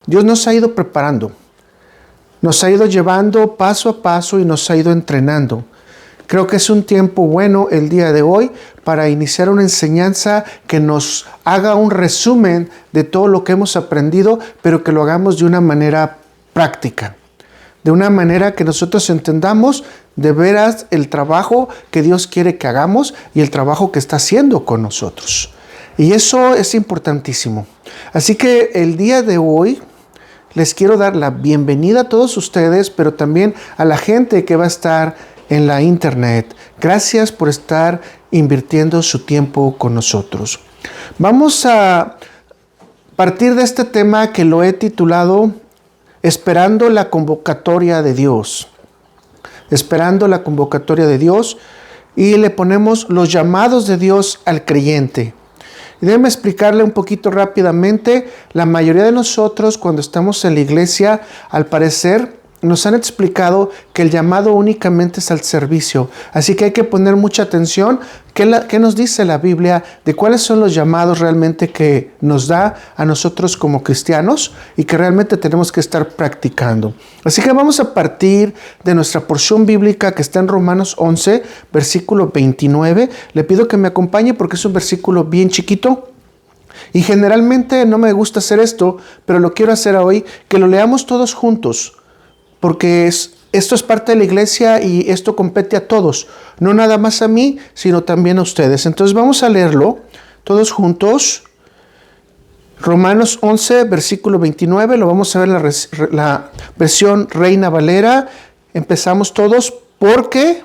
Dios nos ha ido preparando, nos ha ido llevando paso a paso y nos ha ido entrenando. Creo que es un tiempo bueno el día de hoy para iniciar una enseñanza que nos haga un resumen de todo lo que hemos aprendido, pero que lo hagamos de una manera práctica. De una manera que nosotros entendamos de veras el trabajo que Dios quiere que hagamos y el trabajo que está haciendo con nosotros. Y eso es importantísimo. Así que el día de hoy les quiero dar la bienvenida a todos ustedes, pero también a la gente que va a estar en la internet. Gracias por estar invirtiendo su tiempo con nosotros. Vamos a partir de este tema que lo he titulado Esperando la convocatoria de Dios. Esperando la convocatoria de Dios, y le ponemos los llamados de Dios al creyente. Y déjeme explicarle un poquito rápidamente. La mayoría de nosotros, cuando estamos en la iglesia, al parecer nos han explicado que el llamado únicamente es al servicio. Así que hay que poner mucha atención. ¿Qué nos dice la Biblia de cuáles son los llamados realmente que nos da a nosotros como cristianos y que realmente tenemos que estar practicando? Así que vamos a partir de nuestra porción bíblica que está en Romanos 11, versículo 29. Le pido que me acompañe porque es un versículo bien chiquito. Y generalmente no me gusta hacer esto, pero lo quiero hacer hoy, que lo leamos todos juntos. Porque esto es parte de la iglesia y esto compete a todos. No nada más a mí, sino también a ustedes. Entonces vamos a leerlo todos juntos. Romanos 11, versículo 29. Lo vamos a ver en la versión Reina Valera. Empezamos todos. Porque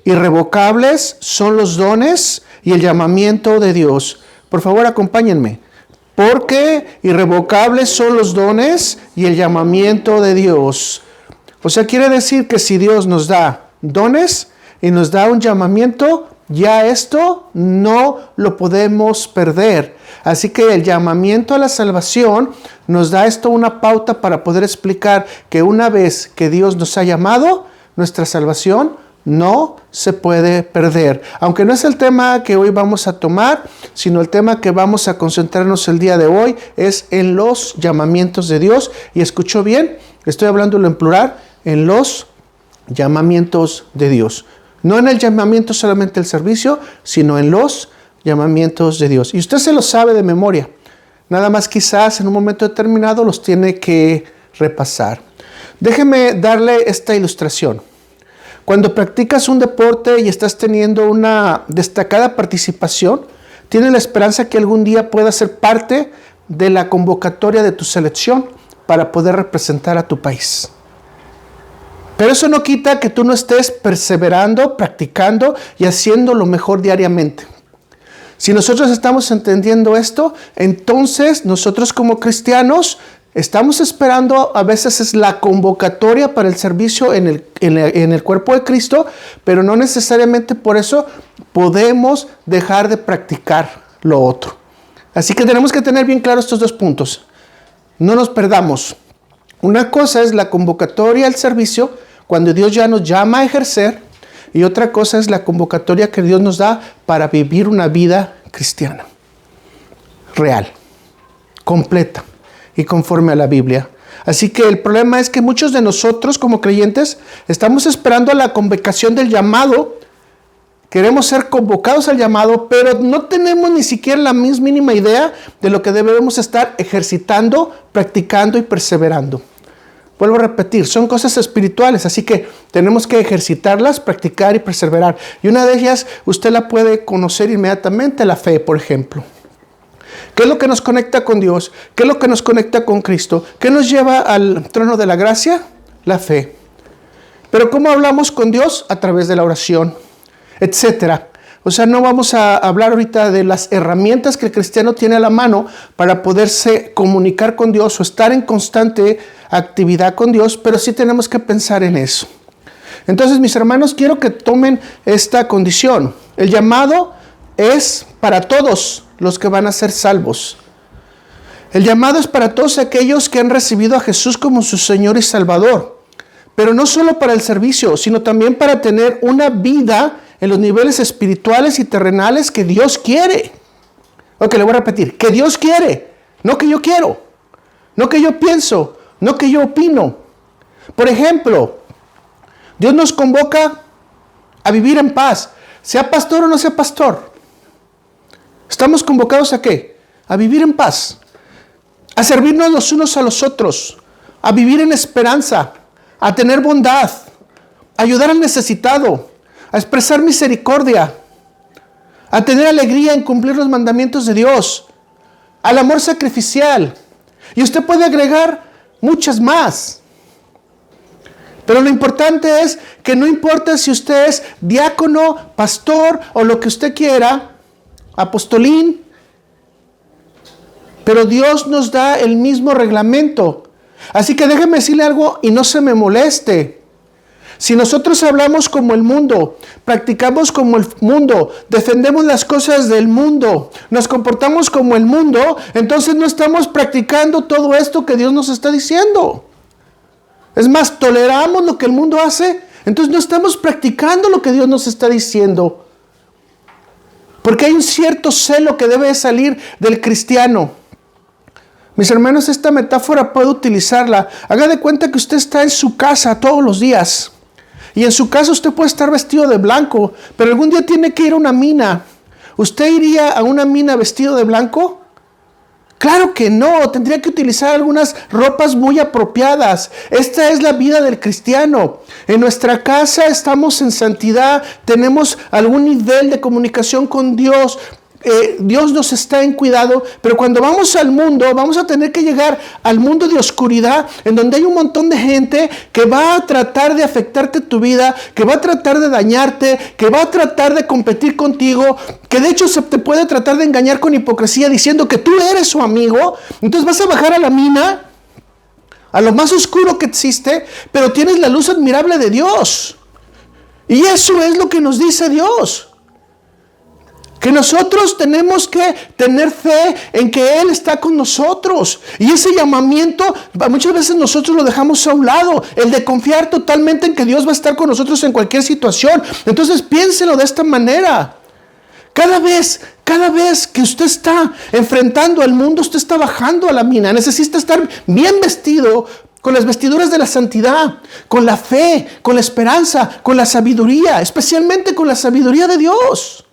irrevocables son los dones y el llamamiento de Dios. Por favor, acompáñenme. Porque irrevocables son los dones y el llamamiento de Dios. O sea, quiere decir que si Dios nos da dones y nos da un llamamiento, ya esto no lo podemos perder. Así que el llamamiento a la salvación nos da esto una pauta para poder explicar que una vez que Dios nos ha llamado, nuestra salvación no se puede perder. Aunque no es el tema que hoy vamos a tomar, sino el tema que vamos a concentrarnos el día de hoy es en los llamamientos de Dios. Y escuchó bien, estoy hablándolo en plural, en los llamamientos de Dios. No en el llamamiento solamente al servicio, sino en los llamamientos de Dios. Y usted se lo sabe de memoria. Nada más quizás en un momento determinado los tiene que repasar. Déjeme darle esta ilustración. Cuando practicas un deporte y estás teniendo una destacada participación, tienes la esperanza que algún día puedas ser parte de la convocatoria de tu selección para poder representar a tu país. Pero eso no quita que tú no estés perseverando, practicando y haciendo lo mejor diariamente. Si nosotros estamos entendiendo esto, entonces nosotros como cristianos estamos esperando, a veces es la convocatoria para el servicio en el cuerpo de Cristo, pero no necesariamente por eso podemos dejar de practicar lo otro. Así que tenemos que tener bien claros estos dos puntos. No nos perdamos. Una cosa es la convocatoria al servicio, cuando Dios ya nos llama a ejercer, y otra cosa es la convocatoria que Dios nos da para vivir una vida cristiana. Real, completa y conforme a la Biblia. Así que el problema es que muchos de nosotros como creyentes estamos esperando a la convocación del llamado. Queremos ser convocados al llamado, pero no tenemos ni siquiera la más mínima idea de lo que debemos estar ejercitando, practicando y perseverando. Vuelvo a repetir, son cosas espirituales, así que tenemos que ejercitarlas, practicar y perseverar. Y una de ellas usted la puede conocer inmediatamente, la fe, por ejemplo. ¿Qué es lo que nos conecta con Dios? ¿Qué es lo que nos conecta con Cristo? ¿Qué nos lleva al trono de la gracia? La fe. Pero ¿cómo hablamos con Dios? A través de la oración, etcétera. O sea, no vamos a hablar ahorita de las herramientas que el cristiano tiene a la mano para poderse comunicar con Dios o estar en constante actividad con Dios, pero sí tenemos que pensar en eso. Entonces, mis hermanos, quiero que tomen esta condición. El llamado es para todos los que van a ser salvos. El llamado es para todos aquellos que han recibido a Jesús como su Señor y Salvador. Pero no solo para el servicio, sino también para tener una vida en los niveles espirituales y terrenales que Dios quiere. Ok, le voy a repetir. Que Dios quiere, no que yo quiero. no que yo pienso, no que yo opino. Por ejemplo, Dios nos convoca a vivir en paz, sea pastor o no sea pastor. ¿Estamos convocados a qué? A vivir en paz, a servirnos los unos a los otros, a vivir en esperanza, a tener bondad, a ayudar al necesitado, a expresar misericordia, a tener alegría en cumplir los mandamientos de Dios, al amor sacrificial. Y usted puede agregar muchas más. Pero lo importante es que no importa si usted es diácono, pastor o lo que usted quiera, apostolín, pero Dios nos da el mismo reglamento. Así que déjeme decirle algo y no se me moleste. Si nosotros hablamos como el mundo, practicamos como el mundo, defendemos las cosas del mundo, nos comportamos como el mundo, entonces no estamos practicando todo esto que Dios nos está diciendo. Es más, toleramos lo que el mundo hace, entonces no estamos practicando lo que Dios nos está diciendo. Porque hay un cierto celo que debe salir del cristiano. Mis hermanos, esta metáfora puedo utilizarla. Haga de cuenta que usted está en su casa todos los días. Y en su casa usted puede estar vestido de blanco, pero algún día tiene que ir a una mina. ¿Usted iría a una mina vestido de blanco? Claro que no, tendría que utilizar algunas ropas muy apropiadas. Esta es la vida del cristiano. En nuestra casa estamos en santidad, tenemos algún nivel de comunicación con Dios. Dios nos está en cuidado, pero cuando vamos al mundo, vamos a tener que llegar al mundo de oscuridad, en donde hay un montón de gente que va a tratar de afectarte tu vida, que va a tratar de dañarte, que va a tratar de competir contigo, que de hecho se te puede tratar de engañar con hipocresía diciendo que tú eres su amigo. Entonces vas a bajar a la mina, a lo más oscuro que existe, pero tienes la luz admirable de Dios. Y eso es lo que nos dice Dios. Que nosotros tenemos que tener fe en que Él está con nosotros. Y ese llamamiento, muchas veces nosotros lo dejamos a un lado. El de confiar totalmente en que Dios va a estar con nosotros en cualquier situación. Entonces piénselo de esta manera. Cada vez que usted está enfrentando al mundo, usted está bajando a la mina. Necesita estar bien vestido, con las vestiduras de la santidad, con la fe, con la esperanza, con la sabiduría, especialmente con la sabiduría de Dios.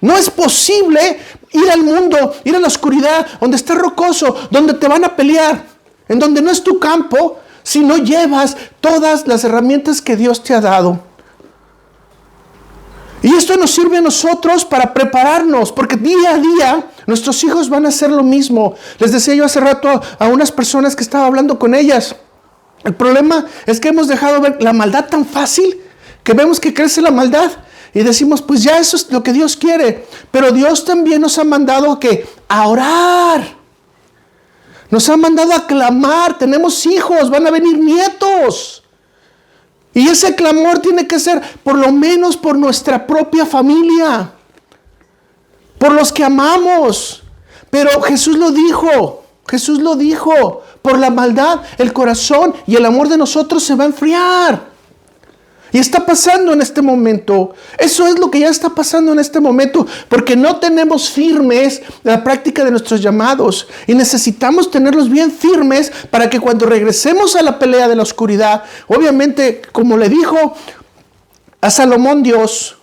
No es posible ir al mundo, ir a la oscuridad, donde está rocoso, donde te van a pelear, en donde no es tu campo, si no llevas todas las herramientas que Dios te ha dado. Y esto nos sirve a nosotros para prepararnos, porque día a día nuestros hijos van a hacer lo mismo. Les decía yo hace rato a unas personas que estaba hablando con ellas. El problema es que hemos dejado ver la maldad tan fácil, que vemos que crece la maldad. Y decimos, pues ya eso es lo que Dios quiere. Pero Dios también nos ha mandado a orar. Nos ha mandado a clamar. Tenemos hijos, van a venir nietos. Y ese clamor tiene que ser por lo menos por nuestra propia familia. Por los que amamos. Pero Jesús lo dijo. Por la maldad, el corazón y el amor de nosotros se va a enfriar. Y está pasando en este momento. Eso es lo que ya está pasando en este momento. Porque no tenemos firmes la práctica de nuestros llamados. Y necesitamos tenerlos bien firmes para que cuando regresemos a la pelea de la oscuridad, obviamente, como le dijo a Salomón Dios,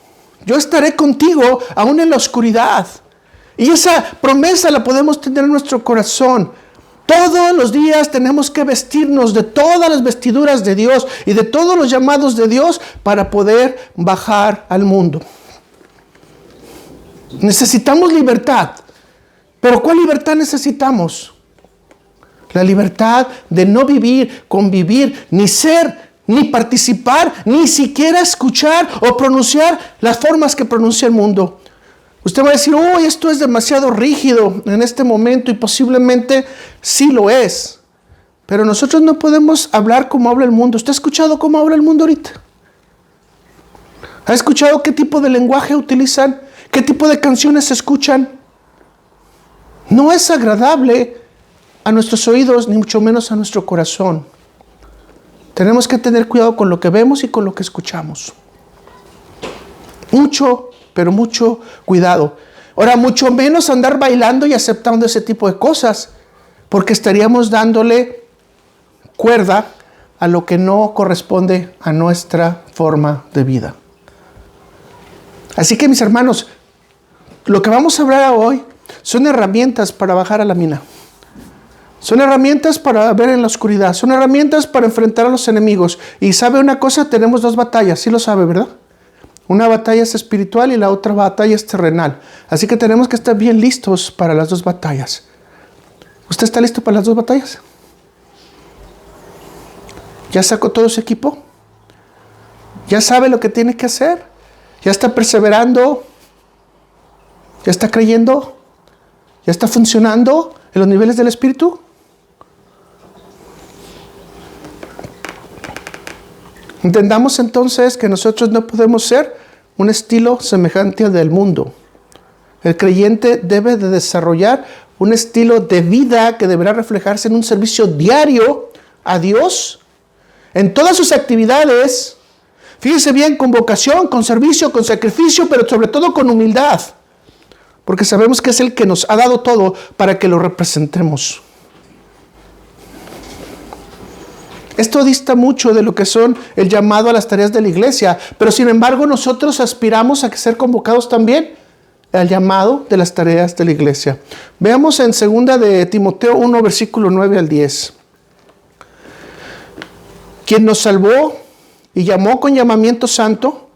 yo estaré contigo aún en la oscuridad. Y esa promesa la podemos tener en nuestro corazón. Todos los días tenemos que vestirnos de todas las vestiduras de Dios y de todos los llamados de Dios para poder bajar al mundo. Necesitamos libertad. ¿Pero cuál libertad necesitamos? La libertad de no vivir, convivir, ni ser, ni participar, ni siquiera escuchar o pronunciar las formas que pronuncia el mundo. Usted va a decir, esto es demasiado rígido en este momento, y posiblemente sí lo es. Pero nosotros no podemos hablar como habla el mundo. ¿Usted ha escuchado cómo habla el mundo ahorita? ¿Ha escuchado qué tipo de lenguaje utilizan? ¿Qué tipo de canciones se escuchan? No es agradable a nuestros oídos, ni mucho menos a nuestro corazón. Tenemos que tener cuidado con lo que vemos y con lo que escuchamos. Pero mucho cuidado. Ahora, mucho menos andar bailando y aceptando ese tipo de cosas. porque estaríamos dándole cuerda a lo que no corresponde a nuestra forma de vida. Así que, mis hermanos, lo que vamos a hablar hoy son herramientas para bajar a la mina. Son herramientas para ver en la oscuridad. Son herramientas para enfrentar a los enemigos. Y ¿sabe una cosa? Tenemos dos batallas. Sí lo sabe, ¿verdad? Una batalla es espiritual y la otra batalla es terrenal. Así que tenemos que estar bien listos para las dos batallas. ¿Usted está listo para las dos batallas? ¿Ya sacó todo su equipo? ¿Ya sabe lo que tiene que hacer? ¿Ya está perseverando? ¿Ya está creyendo? ¿Ya está funcionando en los niveles del Espíritu? Entendamos entonces que nosotros no podemos ser un estilo semejante al del mundo. El creyente debe de desarrollar un estilo de vida que deberá reflejarse en un servicio diario a Dios en todas sus actividades. Fíjese bien, con vocación, con servicio, con sacrificio, pero sobre todo con humildad. Porque sabemos que es el que nos ha dado todo para que lo representemos. Esto dista mucho de lo que son el llamado a las tareas de la iglesia, pero sin embargo nosotros aspiramos a ser convocados también al llamado de las tareas de la iglesia. Veamos en 2 de Timoteo 1, versículo 9 al 10. Quien nos salvó y llamó con llamamiento santo,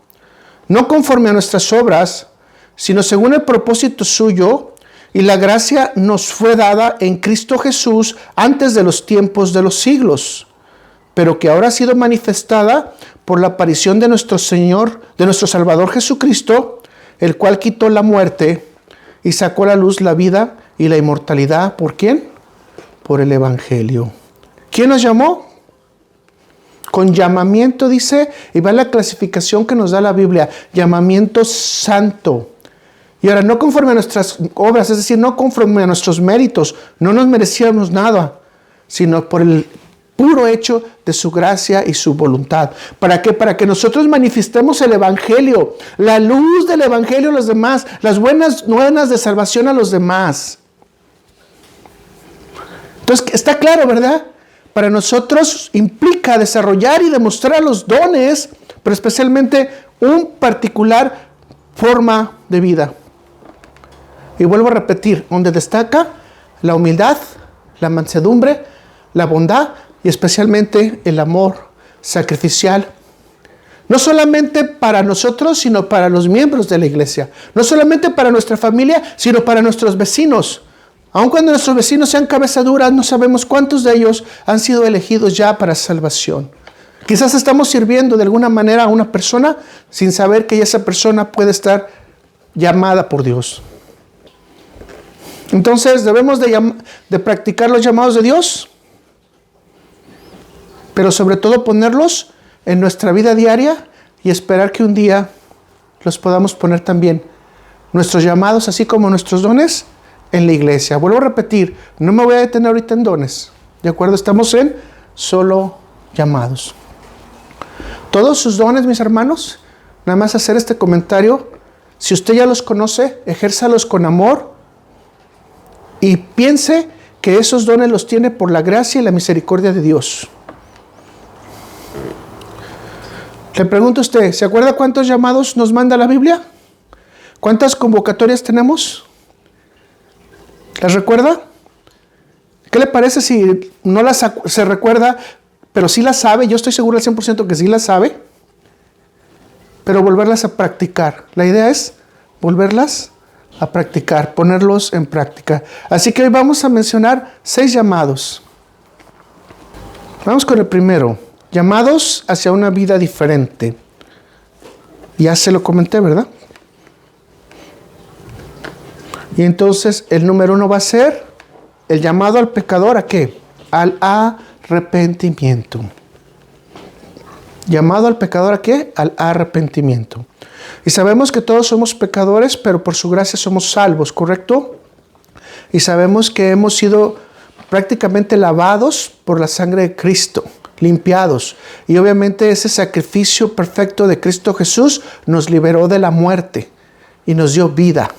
no conforme a nuestras obras, sino según el propósito suyo, y la gracia nos fue dada en Cristo Jesús antes de los tiempos de los siglos, pero que ahora ha sido manifestada por la aparición de nuestro Señor, de nuestro Salvador Jesucristo, el cual quitó la muerte y sacó a la luz la vida y la inmortalidad. ¿Por quién? Por el Evangelio. ¿Quién nos llamó? Con llamamiento, dice, y va la clasificación que nos da la Biblia, llamamiento santo. Y ahora, no conforme a nuestras obras, es decir, no conforme a nuestros méritos, no nos merecíamos nada, sino por el puro hecho de su gracia y su voluntad. ¿Para qué? Para que nosotros manifestemos el Evangelio, la luz del Evangelio a los demás, las buenas nuevas de salvación a los demás. Entonces, está claro, ¿verdad? Para nosotros implica desarrollar y demostrar los dones, pero especialmente un particular forma de vida. Y vuelvo a repetir, donde destaca la humildad, la mansedumbre, la bondad y especialmente el amor sacrificial. No solamente para nosotros, sino para los miembros de la iglesia. No solamente para nuestra familia, sino para nuestros vecinos. Aun cuando nuestros vecinos sean cabeza dura, no sabemos cuántos de ellos han sido elegidos ya para salvación. Quizás estamos sirviendo de alguna manera a una persona sin saber que esa persona puede estar llamada por Dios. Entonces, debemos de practicar los llamados de Dios, pero sobre todo ponerlos en nuestra vida diaria y esperar que un día los podamos poner también, nuestros llamados, así como nuestros dones, en la iglesia. Vuelvo a repetir, no me voy a detener ahorita en dones, ¿de acuerdo? Estamos en solo llamados. Todos sus dones, mis hermanos, nada más hacer este comentario, si usted ya los conoce, ejérzalos con amor y piense que esos dones los tiene por la gracia y la misericordia de Dios. Le pregunto a usted, ¿se acuerda cuántos llamados nos manda la Biblia? ¿Cuántas convocatorias tenemos? ¿Las recuerda? ¿Qué le parece si no las se recuerda, pero sí las sabe? Yo estoy seguro al 100% que sí las sabe, pero volverlas a practicar. La idea es volverlas a practicar, ponerlos en práctica. Así que hoy vamos a mencionar 6 llamados. Vamos con el primero. Llamados hacia una vida diferente. Ya se lo comenté, ¿verdad? Y entonces el número 1 va a ser el llamado al pecador, ¿a qué? Al arrepentimiento. Llamado al pecador, ¿a qué? Al arrepentimiento. Y sabemos que todos somos pecadores, pero por su gracia somos salvos, ¿correcto? Y sabemos que hemos sido prácticamente lavados por la sangre de Cristo, limpiados. Y obviamente ese sacrificio perfecto de Cristo Jesús nos liberó de la muerte y nos dio vida.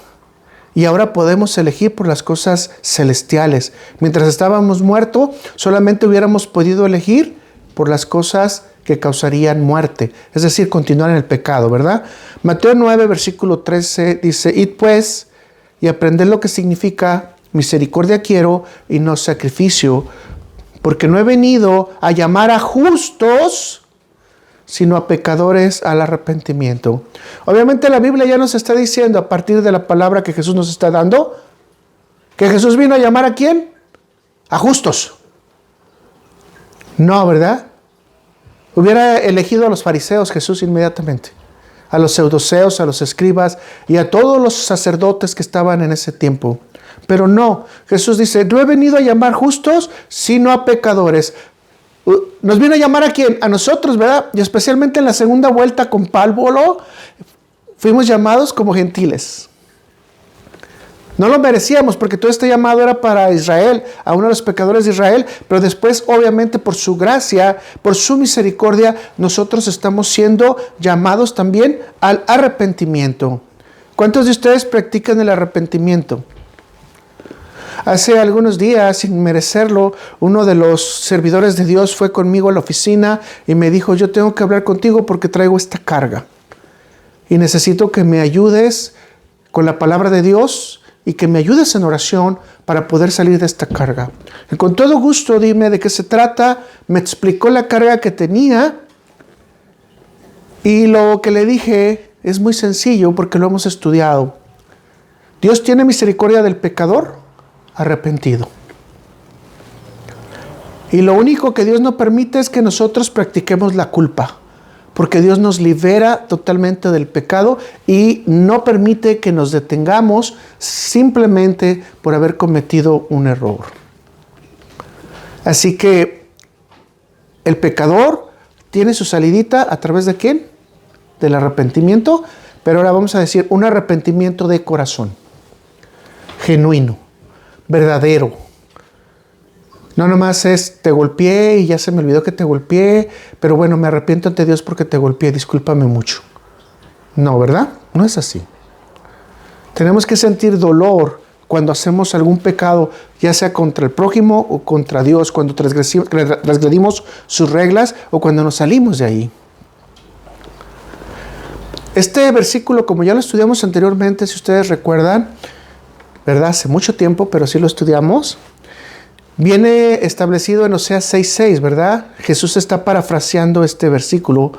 Y ahora podemos elegir por las cosas celestiales. Mientras estábamos muertos, solamente hubiéramos podido elegir por las cosas que causarían muerte. Es decir, continuar en el pecado, ¿verdad? Mateo 9, versículo 13 dice, id pues y aprended lo que significa misericordia quiero y no sacrificio, porque no he venido a llamar a justos, sino a pecadores al arrepentimiento. Obviamente la Biblia ya nos está diciendo, a partir de la palabra que Jesús nos está dando, que Jesús vino a llamar ¿a quién? A justos. No, ¿verdad? Hubiera elegido a los fariseos Jesús inmediatamente, a los saduceos, a los escribas y a todos los sacerdotes que estaban en ese tiempo. Pero no, Jesús dice, no he venido a llamar justos, sino a pecadores. ¿Nos vino a llamar a quién? A nosotros, ¿verdad? Y especialmente en la segunda vuelta con Pablo, fuimos llamados como gentiles. No lo merecíamos porque todo este llamado era para Israel, a uno de los pecadores de Israel, pero después, obviamente, por su gracia, por su misericordia, nosotros estamos siendo llamados también al arrepentimiento. ¿Cuántos de ustedes practican el arrepentimiento? Hace algunos días, sin merecerlo, uno de los servidores de Dios fue conmigo a la oficina y me dijo, yo tengo que hablar contigo porque traigo esta carga. Y necesito que me ayudes con la palabra de Dios y que me ayudes en oración para poder salir de esta carga. Y con todo gusto, dime de qué se trata. Me explicó la carga que tenía y lo que le dije es muy sencillo porque lo hemos estudiado. Dios tiene misericordia del pecador arrepentido. Y lo único que Dios no permite es que nosotros practiquemos la culpa, porque Dios nos libera totalmente del pecado y no permite que nos detengamos simplemente por haber cometido un error. Así que el pecador tiene su salidita a través de ¿quién? Del arrepentimiento, pero ahora vamos a decir un arrepentimiento de corazón, genuino, verdadero. No nomás es, te golpeé y ya se me olvidó que te golpeé, pero bueno, me arrepiento ante Dios porque te golpeé, discúlpame mucho. No, ¿verdad? No es así. Tenemos que sentir dolor cuando hacemos algún pecado, ya sea contra el prójimo o contra Dios, cuando transgredimos sus reglas o cuando nos salimos de ahí. Este versículo, como ya lo estudiamos anteriormente, si ustedes recuerdan, ¿verdad? Hace mucho tiempo, pero sí lo estudiamos. Viene establecido en Oseas 6:6, ¿verdad? Jesús está parafraseando este versículo,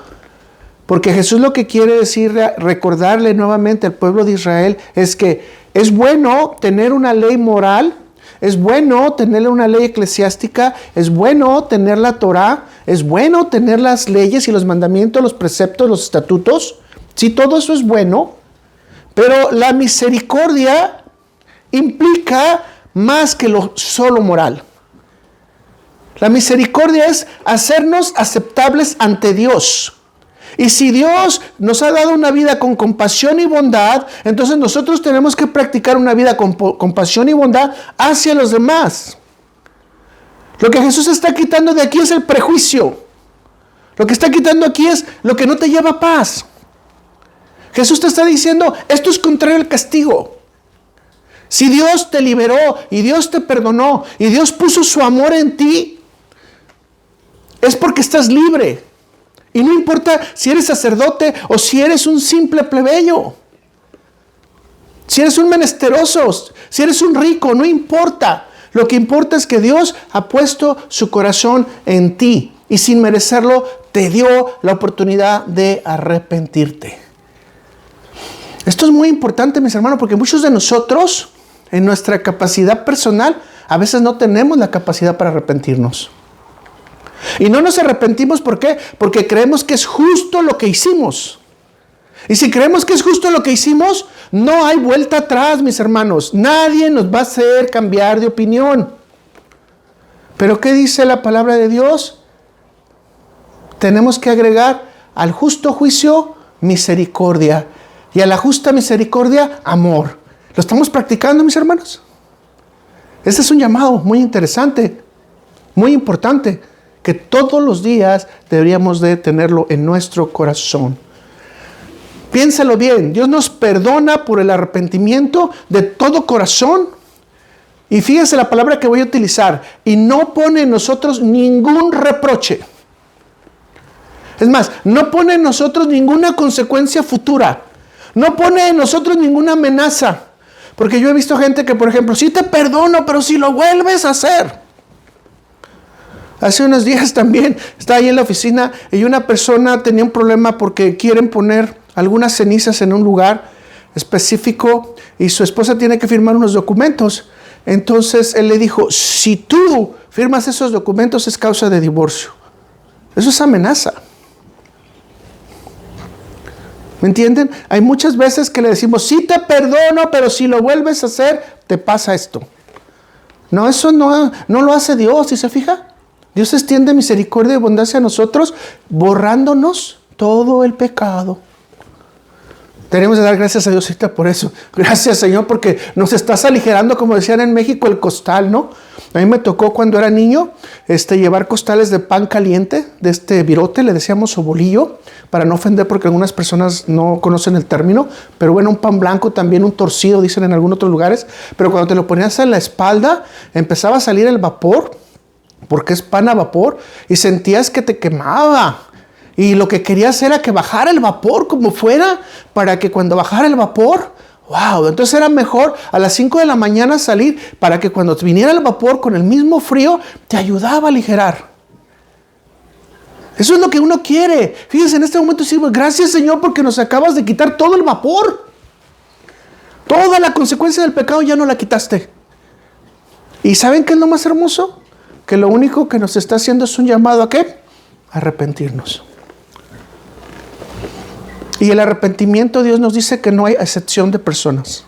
porque Jesús lo que quiere decir, recordarle nuevamente al pueblo de Israel, es que es bueno tener una ley moral, es bueno tener una ley eclesiástica, es bueno tener la Torá, es bueno tener las leyes y los mandamientos, los preceptos, los estatutos. Sí, todo eso es bueno, pero la misericordia implica más que lo solo moral. La misericordia es hacernos aceptables ante Dios. Y si Dios nos ha dado una vida con compasión y bondad, entonces nosotros tenemos que practicar una vida con compasión y bondad hacia los demás. Lo que Jesús está quitando de aquí es el prejuicio. Lo que está quitando aquí es lo que no te lleva a paz. Jesús te está diciendo, esto es contrario al castigo. Si Dios te liberó y Dios te perdonó y Dios puso su amor en ti, es porque estás libre. Y no importa si eres sacerdote o si eres un simple plebeyo. Si eres un menesteroso, si eres un rico, no importa. Lo que importa es que Dios ha puesto su corazón en ti y sin merecerlo te dio la oportunidad de arrepentirte. Esto es muy importante, mis hermanos, porque muchos de nosotros, en nuestra capacidad personal, a veces no tenemos la capacidad para arrepentirnos. Y no nos arrepentimos, ¿por qué? Porque creemos que es justo lo que hicimos. Y si creemos que es justo lo que hicimos, no hay vuelta atrás, mis hermanos. Nadie nos va a hacer cambiar de opinión. Pero ¿qué dice la palabra de Dios? Tenemos que agregar al justo juicio misericordia. Y a la justa misericordia, amor. ¿Lo estamos practicando, mis hermanos? Este es un llamado muy interesante, muy importante, que todos los días deberíamos de tenerlo en nuestro corazón. Piénsalo bien, Dios nos perdona por el arrepentimiento de todo corazón. Y fíjense la palabra que voy a utilizar. Y no pone en nosotros ningún reproche. Es más, no pone en nosotros ninguna consecuencia futura. No pone en nosotros ninguna amenaza. Porque yo he visto gente que, por ejemplo, sí te perdono, pero si lo vuelves a hacer. Hace unos días también estaba ahí en la oficina y una persona tenía un problema porque quieren poner algunas cenizas en un lugar específico y su esposa tiene que firmar unos documentos. Entonces él le dijo, si tú firmas esos documentos es causa de divorcio. Eso es amenaza. ¿Me entienden? Hay muchas veces que le decimos, sí te perdono, pero si lo vuelves a hacer, te pasa esto. No, eso no lo hace Dios, ¿sí se fija? Dios extiende misericordia y bondad hacia nosotros, borrándonos todo el pecado. Tenemos que dar gracias a Dios por eso. Gracias, Señor, porque nos estás aligerando, como decían en México, el costal, ¿no? A mí me tocó cuando era niño llevar costales de pan caliente, de este virote, le decíamos, o bolillo, para no ofender porque algunas personas no conocen el término, pero bueno, un pan blanco, también un torcido, dicen en algunos otros lugares, pero cuando te lo ponías en la espalda, empezaba a salir el vapor, porque es pan a vapor, y sentías que te quemaba. Y lo que querías era que bajara el vapor como fuera, para que cuando bajara el vapor, wow, entonces era mejor a las 5 de la mañana salir, para que cuando viniera el vapor con el mismo frío, te ayudaba a aligerar. Eso es lo que uno quiere. Fíjense, en este momento decimos, gracias Señor porque nos acabas de quitar todo el vapor. Toda la consecuencia del pecado ya no la quitaste. ¿Y saben qué es lo más hermoso? Que lo único que nos está haciendo es un llamado ¿a qué? A arrepentirnos. Y el arrepentimiento, Dios nos dice que no hay excepción de personas.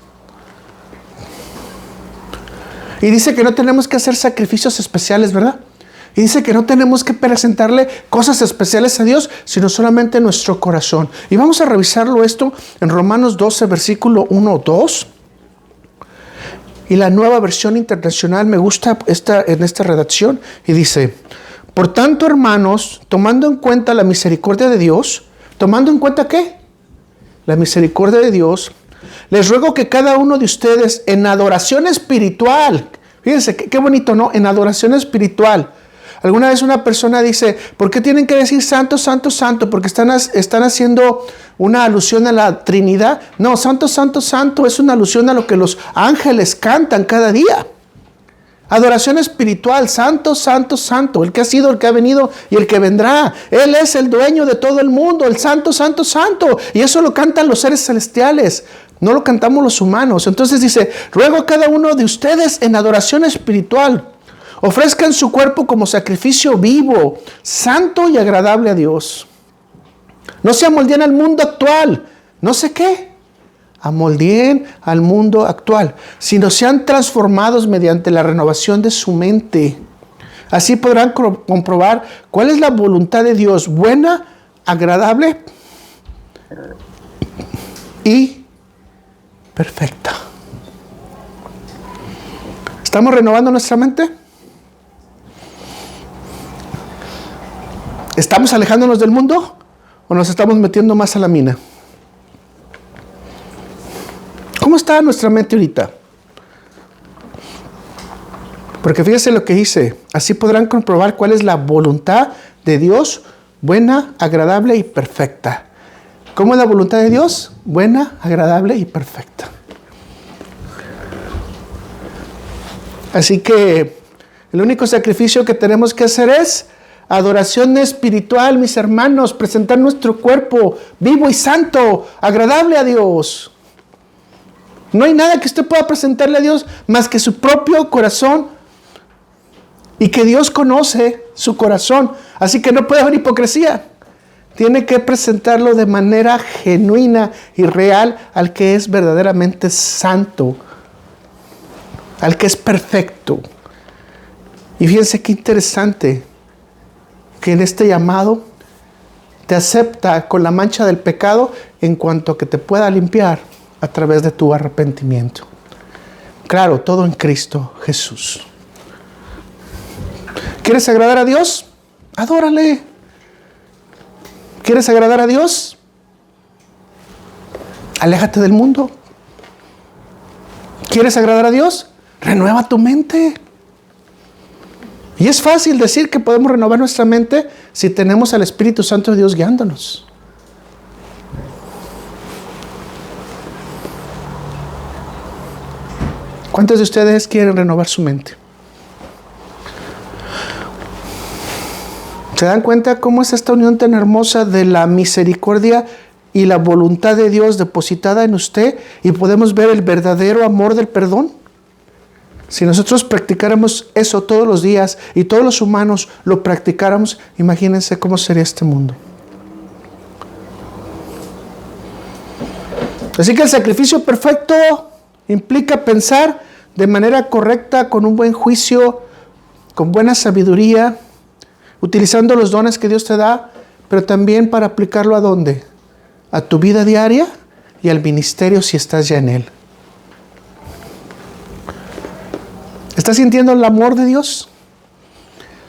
Y dice que no tenemos que hacer sacrificios especiales, ¿verdad? Y dice que no tenemos que presentarle cosas especiales a Dios, sino solamente nuestro corazón. Y vamos a revisarlo esto en Romanos 12, versículo 1-2. Y la Nueva Versión Internacional me gusta en esta redacción. Y dice, por tanto, hermanos, tomando en cuenta la misericordia de Dios, ¿tomando en cuenta qué? La misericordia de Dios, les ruego que cada uno de ustedes en adoración espiritual, fíjense qué bonito, ¿no? En adoración espiritual. Alguna vez una persona dice, ¿por qué tienen que decir santo, santo, santo? Porque están haciendo una alusión a la Trinidad. No, santo, santo, santo es una alusión a lo que los ángeles cantan cada día. Adoración espiritual, santo, santo, santo, el que ha sido, el que ha venido y el que vendrá. Él es el dueño de todo el mundo, el santo, santo, santo. Y eso lo cantan los seres celestiales, no lo cantamos los humanos. Entonces dice, ruego a cada uno de ustedes en adoración espiritual, ofrezcan su cuerpo como sacrificio vivo, santo y agradable a Dios. No se amoldeen al mundo actual, no sé qué. Amoldeen al mundo actual, sino sean transformados mediante la renovación de su mente. Así podrán comprobar cuál es la voluntad de Dios, buena, agradable y perfecta. ¿Estamos renovando nuestra mente? ¿Estamos alejándonos del mundo o nos estamos metiendo más a la mina? ¿Cómo está nuestra mente ahorita? Porque fíjense lo que dice. Así podrán comprobar cuál es la voluntad de Dios, buena, agradable y perfecta. ¿Cómo es la voluntad de Dios? Buena, agradable y perfecta. Así que el único sacrificio que tenemos que hacer es adoración espiritual, mis hermanos. Presentar nuestro cuerpo vivo y santo, agradable a Dios. No hay nada que usted pueda presentarle a Dios más que su propio corazón. Y que Dios conoce su corazón. Así que no puede haber hipocresía. Tiene que presentarlo de manera genuina y real al que es verdaderamente santo. Al que es perfecto. Y fíjense qué interesante que en este llamado te acepta con la mancha del pecado en cuanto a que te pueda limpiar a través de tu arrepentimiento. Claro, todo en Cristo Jesús. ¿Quieres agradar a Dios? Adórale. ¿Quieres agradar a Dios? Aléjate del mundo. ¿Quieres agradar a Dios? Renueva tu mente. Y es fácil decir que podemos renovar nuestra mente si tenemos al Espíritu Santo de Dios guiándonos. ¿Cuántos de ustedes quieren renovar su mente? ¿Se dan cuenta cómo es esta unión tan hermosa de la misericordia y la voluntad de Dios depositada en usted? Y podemos ver el verdadero amor del perdón. Si nosotros practicáramos eso todos los días y todos los humanos lo practicáramos, imagínense cómo sería este mundo. Así que el sacrificio perfecto implica pensar de manera correcta, con un buen juicio, con buena sabiduría, utilizando los dones que Dios te da, pero también para aplicarlo ¿a dónde? A tu vida diaria y al ministerio si estás ya en él. ¿Estás sintiendo el amor de Dios?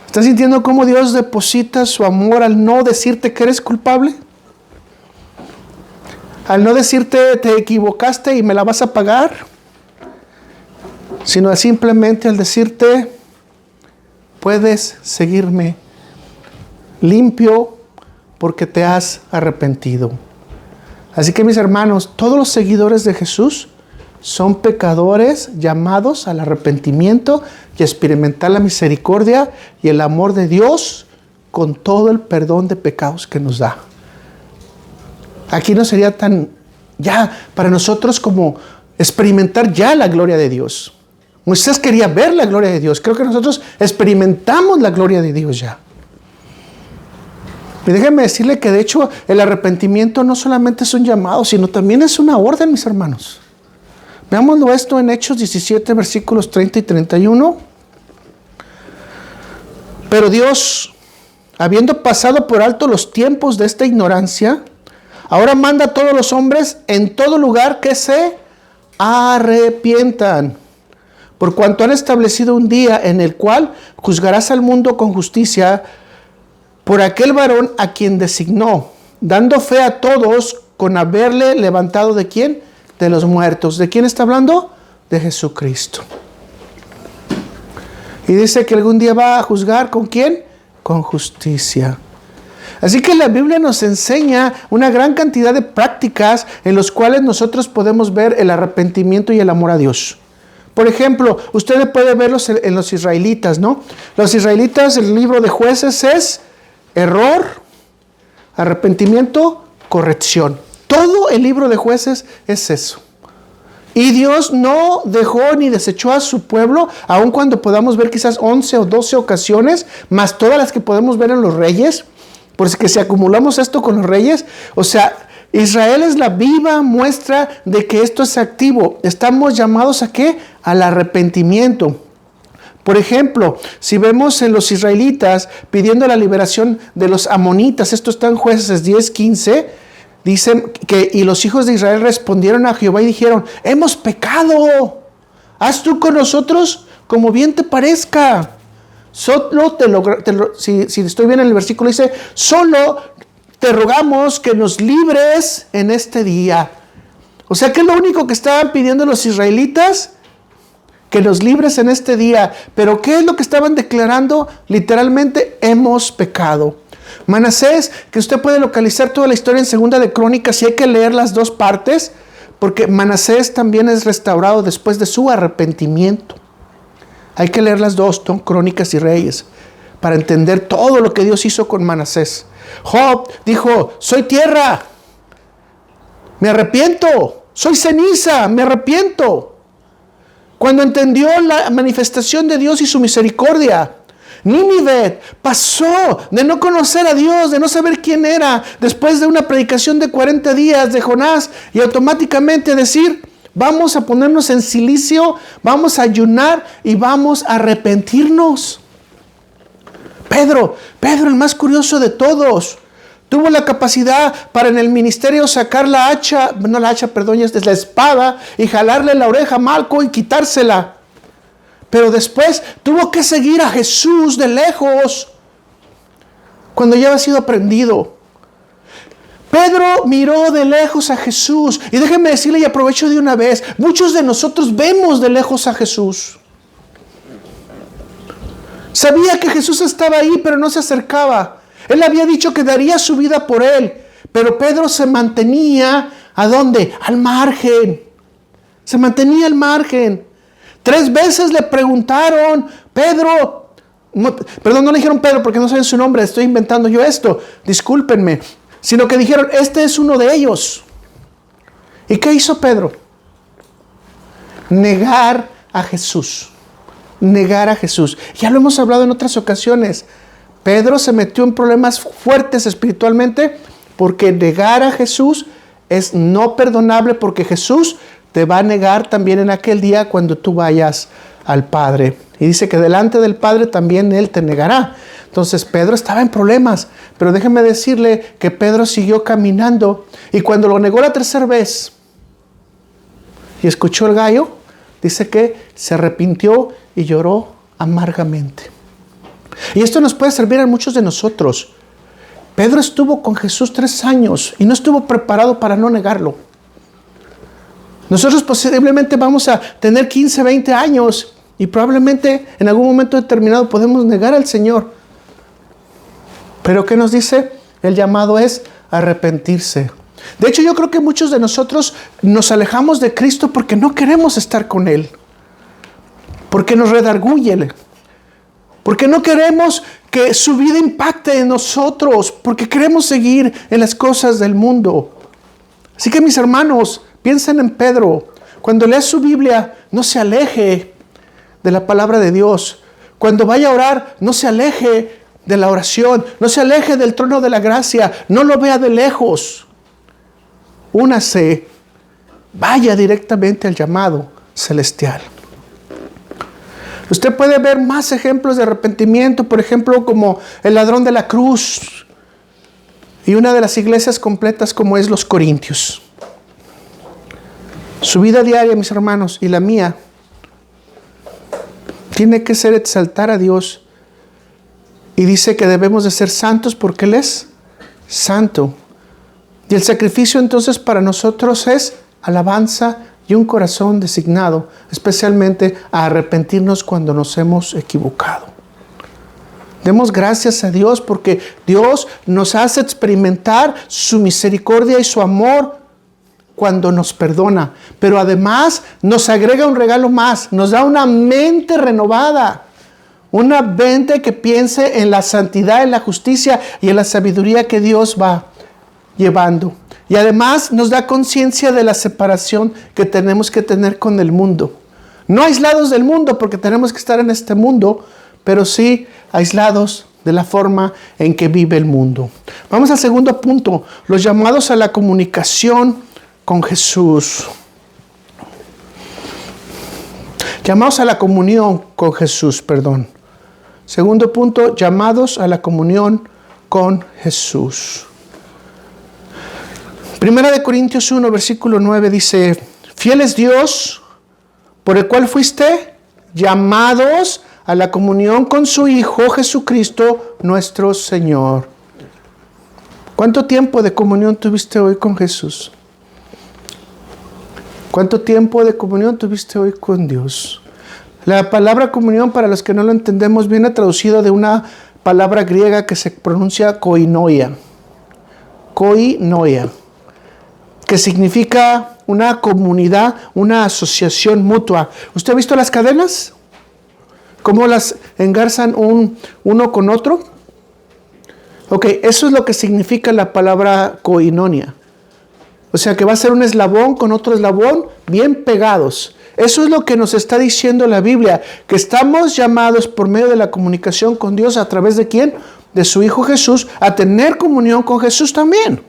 ¿Estás sintiendo cómo Dios deposita su amor al no decirte que eres culpable? Al no decirte te equivocaste y me la vas a pagar, sino simplemente al decirte puedes seguirme limpio porque te has arrepentido. Así que mis hermanos, todos los seguidores de Jesús son pecadores llamados al arrepentimiento y a experimentar la misericordia y el amor de Dios con todo el perdón de pecados que nos da. Aquí no sería tan ya para nosotros como experimentar ya la gloria de Dios. Moisés quería ver la gloria de Dios. Creo que nosotros experimentamos la gloria de Dios ya. Y déjenme decirle que de hecho el arrepentimiento no solamente es un llamado, sino también es una orden, mis hermanos. Veámoslo esto en Hechos 17, versículos 30 y 31. Pero Dios, habiendo pasado por alto los tiempos de esta ignorancia, ahora manda a todos los hombres en todo lugar que se arrepientan, por cuanto han establecido un día en el cual juzgarás al mundo con justicia por aquel varón a quien designó, dando fe a todos con haberle levantado ¿de quién? De los muertos. ¿De quién está hablando? De Jesucristo. Y dice que algún día va a juzgar ¿con quién? Con justicia. Así que la Biblia nos enseña una gran cantidad de prácticas en las cuales nosotros podemos ver el arrepentimiento y el amor a Dios. Por ejemplo, usted puede verlos en los israelitas, ¿no? Los israelitas, el libro de Jueces es error, arrepentimiento, corrección. Todo el libro de Jueces es eso. Y Dios no dejó ni desechó a su pueblo, aun cuando podamos ver quizás 11 o 12 ocasiones, más todas las que podemos ver en los reyes, porque si acumulamos esto con los reyes, o sea, Israel es la viva muestra de que esto es activo. Estamos llamados ¿a qué? Al arrepentimiento. Por ejemplo, si vemos en los israelitas pidiendo la liberación de los amonitas, esto está en Jueces 10:15, dicen que y los hijos de Israel respondieron a Jehová y dijeron, hemos pecado, haz tú con nosotros como bien te parezca. Solo si estoy bien en el versículo dice, solo te rogamos que nos libres en este día. O sea, ¿qué es lo único que estaban pidiendo los israelitas? Que nos libres en este día. Pero ¿qué es lo que estaban declarando? Literalmente, hemos pecado. Manasés, que usted puede localizar toda la historia en Segunda de Crónicas, y hay que leer las dos partes, porque Manasés también es restaurado después de su arrepentimiento. Hay que leer las dos, Crónicas y Reyes, para entender todo lo que Dios hizo con Manasés. Job dijo, soy tierra, me arrepiento, soy ceniza, me arrepiento. Cuando entendió la manifestación de Dios y su misericordia, Nínive pasó de no conocer a Dios, de no saber quién era, después de una predicación de 40 días de Jonás, y automáticamente decir, vamos a ponernos en silicio, vamos a ayunar y vamos a arrepentirnos. Pedro, el más curioso de todos, tuvo la capacidad para en el ministerio sacar la espada y jalarle la oreja a Malco y quitársela. Pero después tuvo que seguir a Jesús de lejos cuando ya había sido prendido. Pedro miró de lejos a Jesús. Y déjenme decirle, y aprovecho de una vez, muchos de nosotros vemos de lejos a Jesús. Sabía que Jesús estaba ahí, pero no se acercaba. Él había dicho que daría su vida por él. Pero Pedro se mantenía, ¿a dónde? Al margen. Se mantenía al margen. 3 veces le preguntaron, Pedro, perdón, no le dijeron Pedro porque no saben su nombre, estoy inventando yo esto, discúlpenme. Sino que dijeron, este es uno de ellos. ¿Y qué hizo Pedro? Negar a Jesús. Negar a Jesús. Ya lo hemos hablado en otras ocasiones. Pedro se metió en problemas fuertes espiritualmente porque negar a Jesús es no perdonable, porque Jesús te va a negar también en aquel día cuando tú vayas al Padre. Y dice que delante del Padre también Él te negará. Entonces Pedro estaba en problemas, pero déjenme decirle que Pedro siguió caminando, y cuando lo negó la 3ª vez y escuchó el gallo, dice que se arrepintió y lloró amargamente. Y esto nos puede servir a muchos de nosotros. Pedro estuvo con Jesús 3 años y no estuvo preparado para no negarlo. Nosotros posiblemente vamos a tener 15, 20 años y probablemente en algún momento determinado podemos negar al Señor. Pero ¿qué nos dice? El llamado es arrepentirse. De hecho, yo creo que muchos de nosotros nos alejamos de Cristo porque no queremos estar con Él. Porque nos redarguye. Porque no queremos que su vida impacte en nosotros. Porque queremos seguir en las cosas del mundo. Así que mis hermanos, piensen en Pedro. Cuando lea su Biblia, no se aleje de la palabra de Dios. Cuando vaya a orar, no se aleje de la oración. No se aleje del trono de la gracia. No lo vea de lejos. Únase. Vaya directamente al llamado celestial. Usted puede ver más ejemplos de arrepentimiento, por ejemplo, como el ladrón de la cruz y una de las iglesias completas como es los Corintios. Su vida diaria, mis hermanos, y la mía, tiene que ser exaltar a Dios. Y dice que debemos de ser santos porque Él es santo. Y el sacrificio entonces para nosotros es alabanza y un corazón designado, especialmente a arrepentirnos cuando nos hemos equivocado. Demos gracias a Dios porque Dios nos hace experimentar su misericordia y su amor cuando nos perdona. Pero además nos agrega un regalo más, nos da una mente renovada. Una mente que piense en la santidad, en la justicia y en la sabiduría que Dios va llevando. Y además nos da conciencia de la separación que tenemos que tener con el mundo. No aislados del mundo porque tenemos que estar en este mundo, pero sí aislados de la forma en que vive el mundo. Vamos al segundo punto, los llamados a la comunicación con Jesús. Llamados a la comunión con Jesús, perdón. Segundo punto, llamados a la comunión con Jesús. Primera de Corintios 1, versículo 9 dice, fiel es Dios, por el cual fuiste llamados a la comunión con su Hijo Jesucristo, nuestro Señor. ¿Cuánto tiempo de comunión tuviste hoy con Jesús? ¿Cuánto tiempo de comunión tuviste hoy con Dios? La palabra comunión, para los que no lo entendemos, viene traducido de una palabra griega que se pronuncia koinoia. Koinoia, que significa una comunidad, una asociación mutua. ¿Usted ha visto las cadenas? ¿Cómo las engarzan uno con otro? Ok, eso es lo que significa la palabra koinonia. O sea que va a ser un eslabón con otro eslabón bien pegados. Eso es lo que nos está diciendo la Biblia, que estamos llamados por medio de la comunicación con Dios, ¿a través de quién? De su Hijo Jesús, a tener comunión con Jesús también.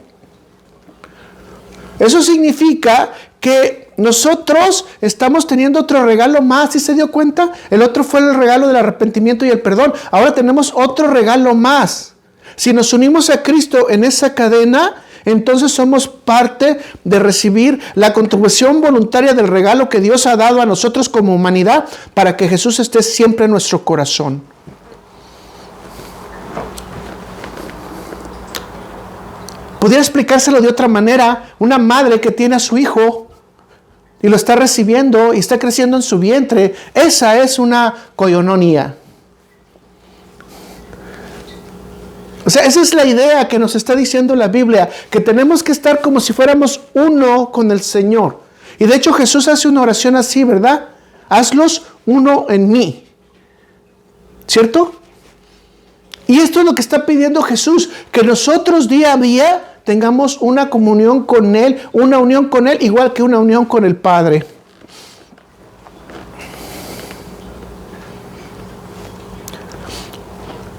Eso significa que nosotros estamos teniendo otro regalo más, ¿sí se dio cuenta? El otro fue el regalo del arrepentimiento y el perdón. Ahora tenemos otro regalo más. Si nos unimos a Cristo en esa cadena, entonces somos parte de recibir la contribución voluntaria del regalo que Dios ha dado a nosotros como humanidad para que Jesús esté siempre en nuestro corazón. Pudiera explicárselo de otra manera. Una madre que tiene a su hijo y lo está recibiendo y está creciendo en su vientre, esa es una koinonía. O sea, esa es la idea que nos está diciendo la Biblia, que tenemos que estar como si fuéramos uno con el Señor. Y de hecho Jesús hace una oración así, ¿verdad? Hazlos uno en mí. ¿Cierto? Y esto es lo que está pidiendo Jesús, que nosotros día a día tengamos una comunión con Él, una unión con Él, igual que una unión con el Padre.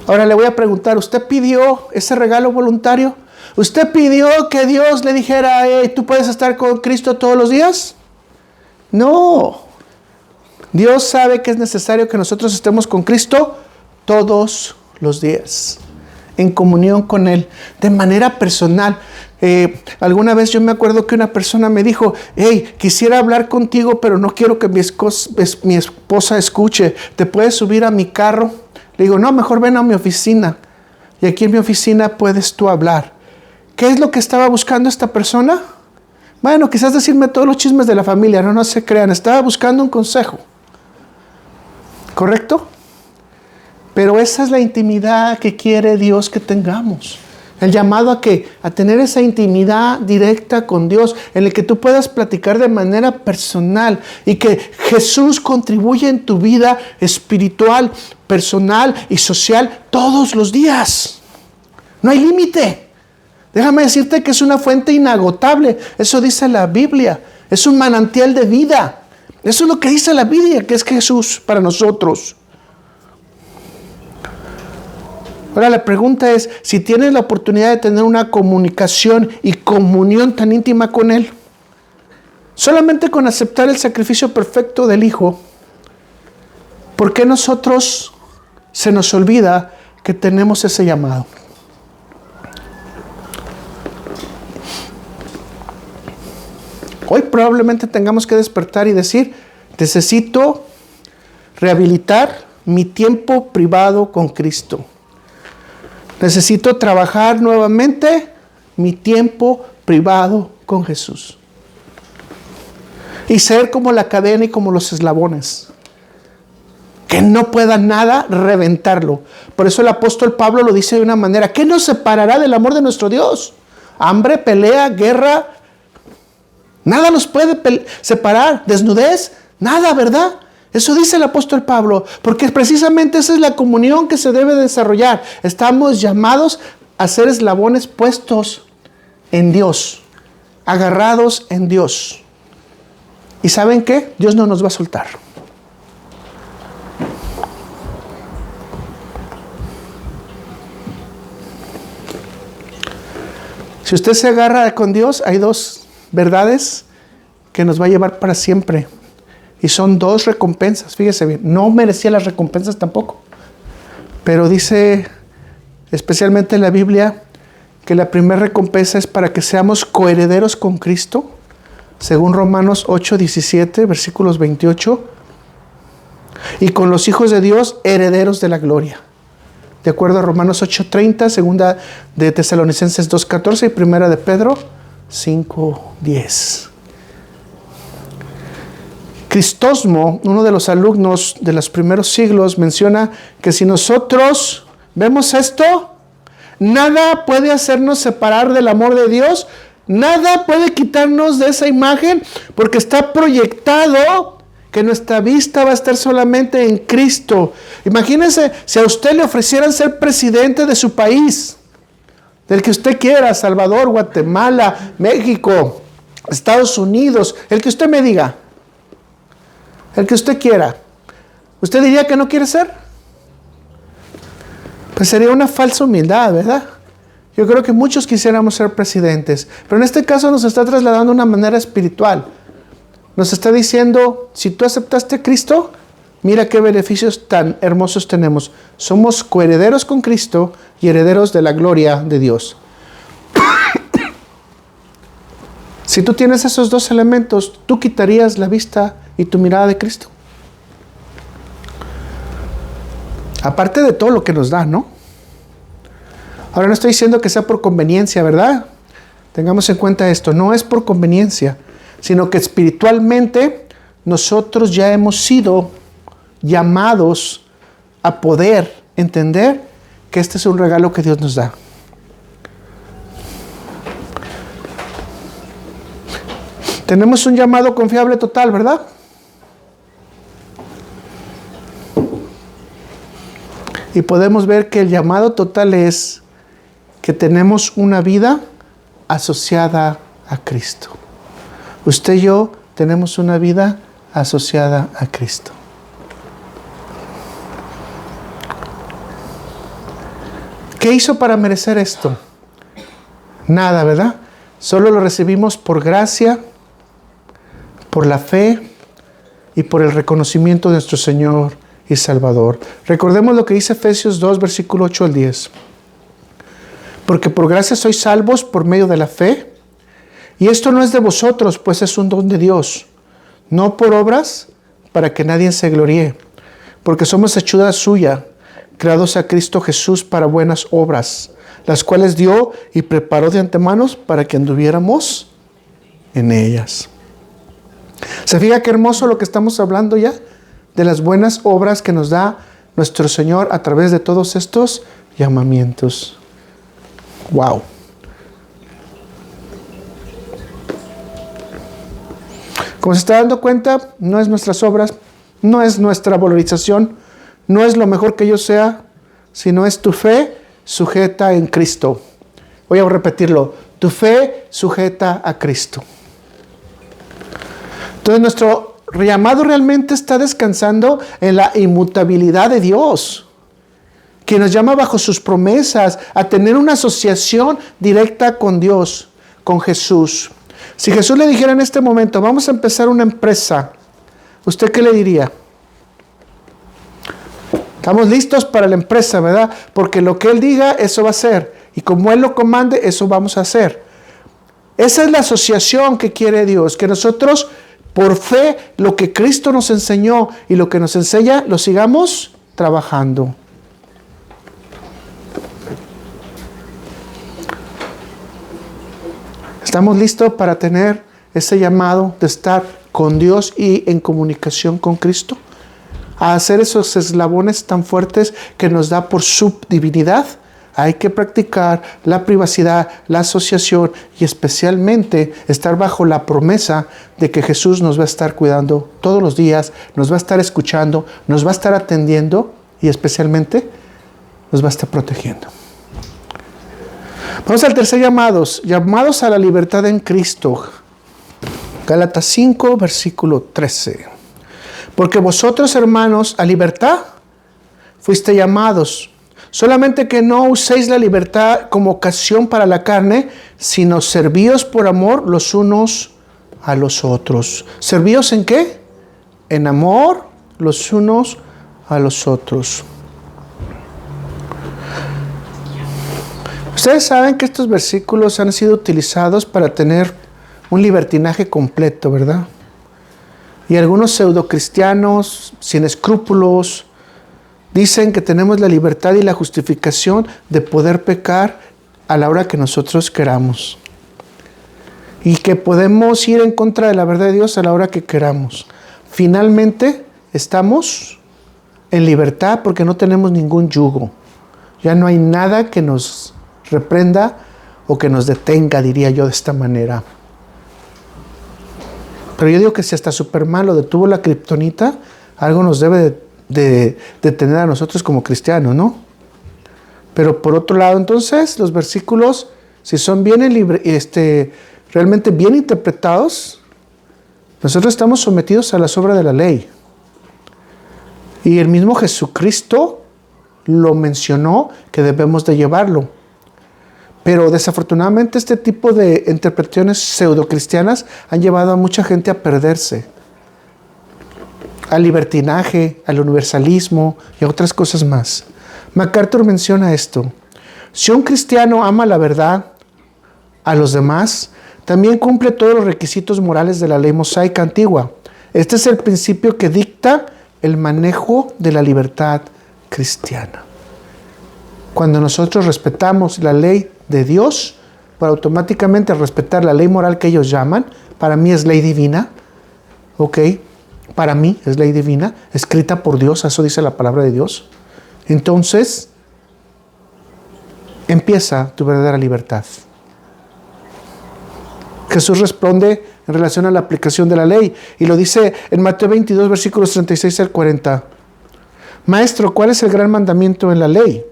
Ahora le voy a preguntar, ¿usted pidió ese regalo voluntario? ¿Usted pidió que Dios le dijera, hey, tú puedes estar con Cristo todos los días? No. Dios sabe que es necesario que nosotros estemos con Cristo todos los días, en comunión con Él, de manera personal. Alguna vez yo me acuerdo que una persona me dijo, hey, quisiera hablar contigo, pero no quiero que mi esposa escuche. ¿Te puedes subir a mi carro? Le digo, no, mejor ven a mi oficina. Y aquí en mi oficina puedes tú hablar. ¿Qué es lo que estaba buscando esta persona? Bueno, quizás decirme todos los chismes de la familia, no se crean. Estaba buscando un consejo. ¿Correcto? Pero esa es la intimidad que quiere Dios que tengamos. El llamado a tener esa intimidad directa con Dios, en el que tú puedas platicar de manera personal y que Jesús contribuya en tu vida espiritual, personal y social todos los días. No hay límite. Déjame decirte que es una fuente inagotable. Eso dice la Biblia. Es un manantial de vida. Eso es lo que dice la Biblia, que es Jesús para nosotros. Ahora la pregunta es, si tienes la oportunidad de tener una comunicación y comunión tan íntima con Él, solamente con aceptar el sacrificio perfecto del Hijo, ¿por qué nosotros se nos olvida que tenemos ese llamado? Hoy probablemente tengamos que despertar y decir, necesito rehabilitar mi tiempo privado con Cristo. Necesito trabajar nuevamente mi tiempo privado con Jesús. Y ser como la cadena y como los eslabones. Que no pueda nada reventarlo. Por eso el apóstol Pablo lo dice de una manera. ¿Qué nos separará del amor de nuestro Dios? Hambre, pelea, guerra. Nada nos puede separar. Desnudez, nada, ¿verdad? Eso dice el apóstol Pablo, porque precisamente esa es la comunión que se debe desarrollar. Estamos llamados a ser eslabones puestos en Dios, agarrados en Dios. ¿Y saben qué? Dios no nos va a soltar. Si usted se agarra con Dios, hay dos verdades que nos va a llevar para siempre. Y son dos recompensas, fíjese bien. No merecía las recompensas tampoco. Pero dice, especialmente en la Biblia, que la primera recompensa es para que seamos coherederos con Cristo, según Romanos 8:17, versículos 28. Y con los hijos de Dios, herederos de la gloria. De acuerdo a Romanos 8:30, segunda de Tesalonicenses 2:14 y primera de Pedro 5:10. Cristóstomo, uno de los alumnos de los primeros siglos, menciona que si nosotros vemos esto, nada puede hacernos separar del amor de Dios, nada puede quitarnos de esa imagen, porque está proyectado que nuestra vista va a estar solamente en Cristo. Imagínense si a usted le ofrecieran ser presidente de su país, del que usted quiera, Salvador, Guatemala, México, Estados Unidos, el que usted me diga. El que usted quiera. ¿Usted diría que no quiere ser? Pues sería una falsa humildad, ¿verdad? Yo creo que muchos quisiéramos ser presidentes. Pero en este caso nos está trasladando de una manera espiritual. Nos está diciendo, si tú aceptaste a Cristo, mira qué beneficios tan hermosos tenemos. Somos coherederos con Cristo y herederos de la gloria de Dios. Si tú tienes esos dos elementos, ¿tú quitarías la vista y tu mirada de Cristo? Aparte de todo lo que nos da, ¿no? Ahora no estoy diciendo que sea por conveniencia, ¿verdad? Tengamos en cuenta esto, no es por conveniencia, sino que espiritualmente nosotros ya hemos sido llamados a poder entender que este es un regalo que Dios nos da. Tenemos un llamado confiable total, ¿verdad? Y podemos ver que el llamado total es que tenemos una vida asociada a Cristo. Usted y yo tenemos una vida asociada a Cristo. ¿Qué hizo para merecer esto? Nada, ¿verdad? Solo lo recibimos por gracia, por la fe y por el reconocimiento de nuestro Señor y Salvador. Recordemos lo que dice Efesios 2, versículo 8 al 10. Porque por gracia sois salvos por medio de la fe, y esto no es de vosotros, pues es un don de Dios, no por obras, para que nadie se gloríe, porque somos hechura suya, creados a Cristo Jesús para buenas obras, las cuales dio y preparó de antemano para que anduviéramos en ellas. ¿Se fija qué hermoso lo que estamos hablando ya? De las buenas obras que nos da nuestro Señor a través de todos estos llamamientos. ¡Wow! Como se está dando cuenta, no es nuestras obras, no es nuestra valorización, no es lo mejor que yo sea, sino es tu fe sujeta en Cristo. Voy a repetirlo, tu fe sujeta a Cristo. Entonces nuestro llamado realmente está descansando en la inmutabilidad de Dios, que nos llama bajo sus promesas a tener una asociación directa con Dios, con Jesús. Si Jesús le dijera en este momento, vamos a empezar una empresa, ¿usted qué le diría? Estamos listos para la empresa, ¿verdad? Porque lo que Él diga, eso va a ser. Y como Él lo comande, eso vamos a hacer. Esa es la asociación que quiere Dios, que nosotros, por fe, lo que Cristo nos enseñó y lo que nos enseña, lo sigamos trabajando. ¿Estamos listos para tener ese llamado de estar con Dios y en comunicación con Cristo? A hacer esos eslabones tan fuertes que nos da por su divinidad. Hay que practicar la privacidad, la asociación y especialmente estar bajo la promesa de que Jesús nos va a estar cuidando todos los días, nos va a estar escuchando, nos va a estar atendiendo y especialmente nos va a estar protegiendo. Vamos al tercer llamado, llamados a la libertad en Cristo. Gálatas 5, versículo 13. Porque vosotros, hermanos, a libertad fuiste llamados. Solamente que no uséis la libertad como ocasión para la carne, sino servíos por amor los unos a los otros. ¿Servíos en qué? En amor los unos a los otros. Ustedes saben que estos versículos han sido utilizados para tener un libertinaje completo, ¿verdad? Y algunos pseudocristianos sin escrúpulos dicen que tenemos la libertad y la justificación de poder pecar a la hora que nosotros queramos. Y que podemos ir en contra de la verdad de Dios a la hora que queramos. Finalmente estamos en libertad porque no tenemos ningún yugo. Ya no hay nada que nos reprenda o que nos detenga, diría yo de esta manera. Pero yo digo que si hasta Superman lo detuvo la kriptonita, algo nos debe de detener a nosotros como cristianos, ¿no? Pero por otro lado, entonces, los versículos, si son bien realmente bien interpretados, nosotros estamos sometidos a la obras de la ley. Y el mismo Jesucristo lo mencionó que debemos de llevarlo. Pero desafortunadamente este tipo de interpretaciones pseudocristianas han llevado a mucha gente a perderse. Al libertinaje, al universalismo y a otras cosas más. MacArthur menciona esto. Si un cristiano ama la verdad a los demás, también cumple todos los requisitos morales de la ley mosaica antigua. Este es el principio que dicta el manejo de la libertad cristiana. Cuando nosotros respetamos la ley de Dios, por automáticamente respetar la ley moral que ellos llaman. Para mí es ley divina. ¿Ok? Para mí es ley divina, escrita por Dios, eso dice la palabra de Dios. Entonces, empieza tu verdadera libertad. Jesús responde en relación a la aplicación de la ley y lo dice en Mateo 22, versículos 36 al 40. Maestro, ¿cuál es el gran mandamiento en la ley?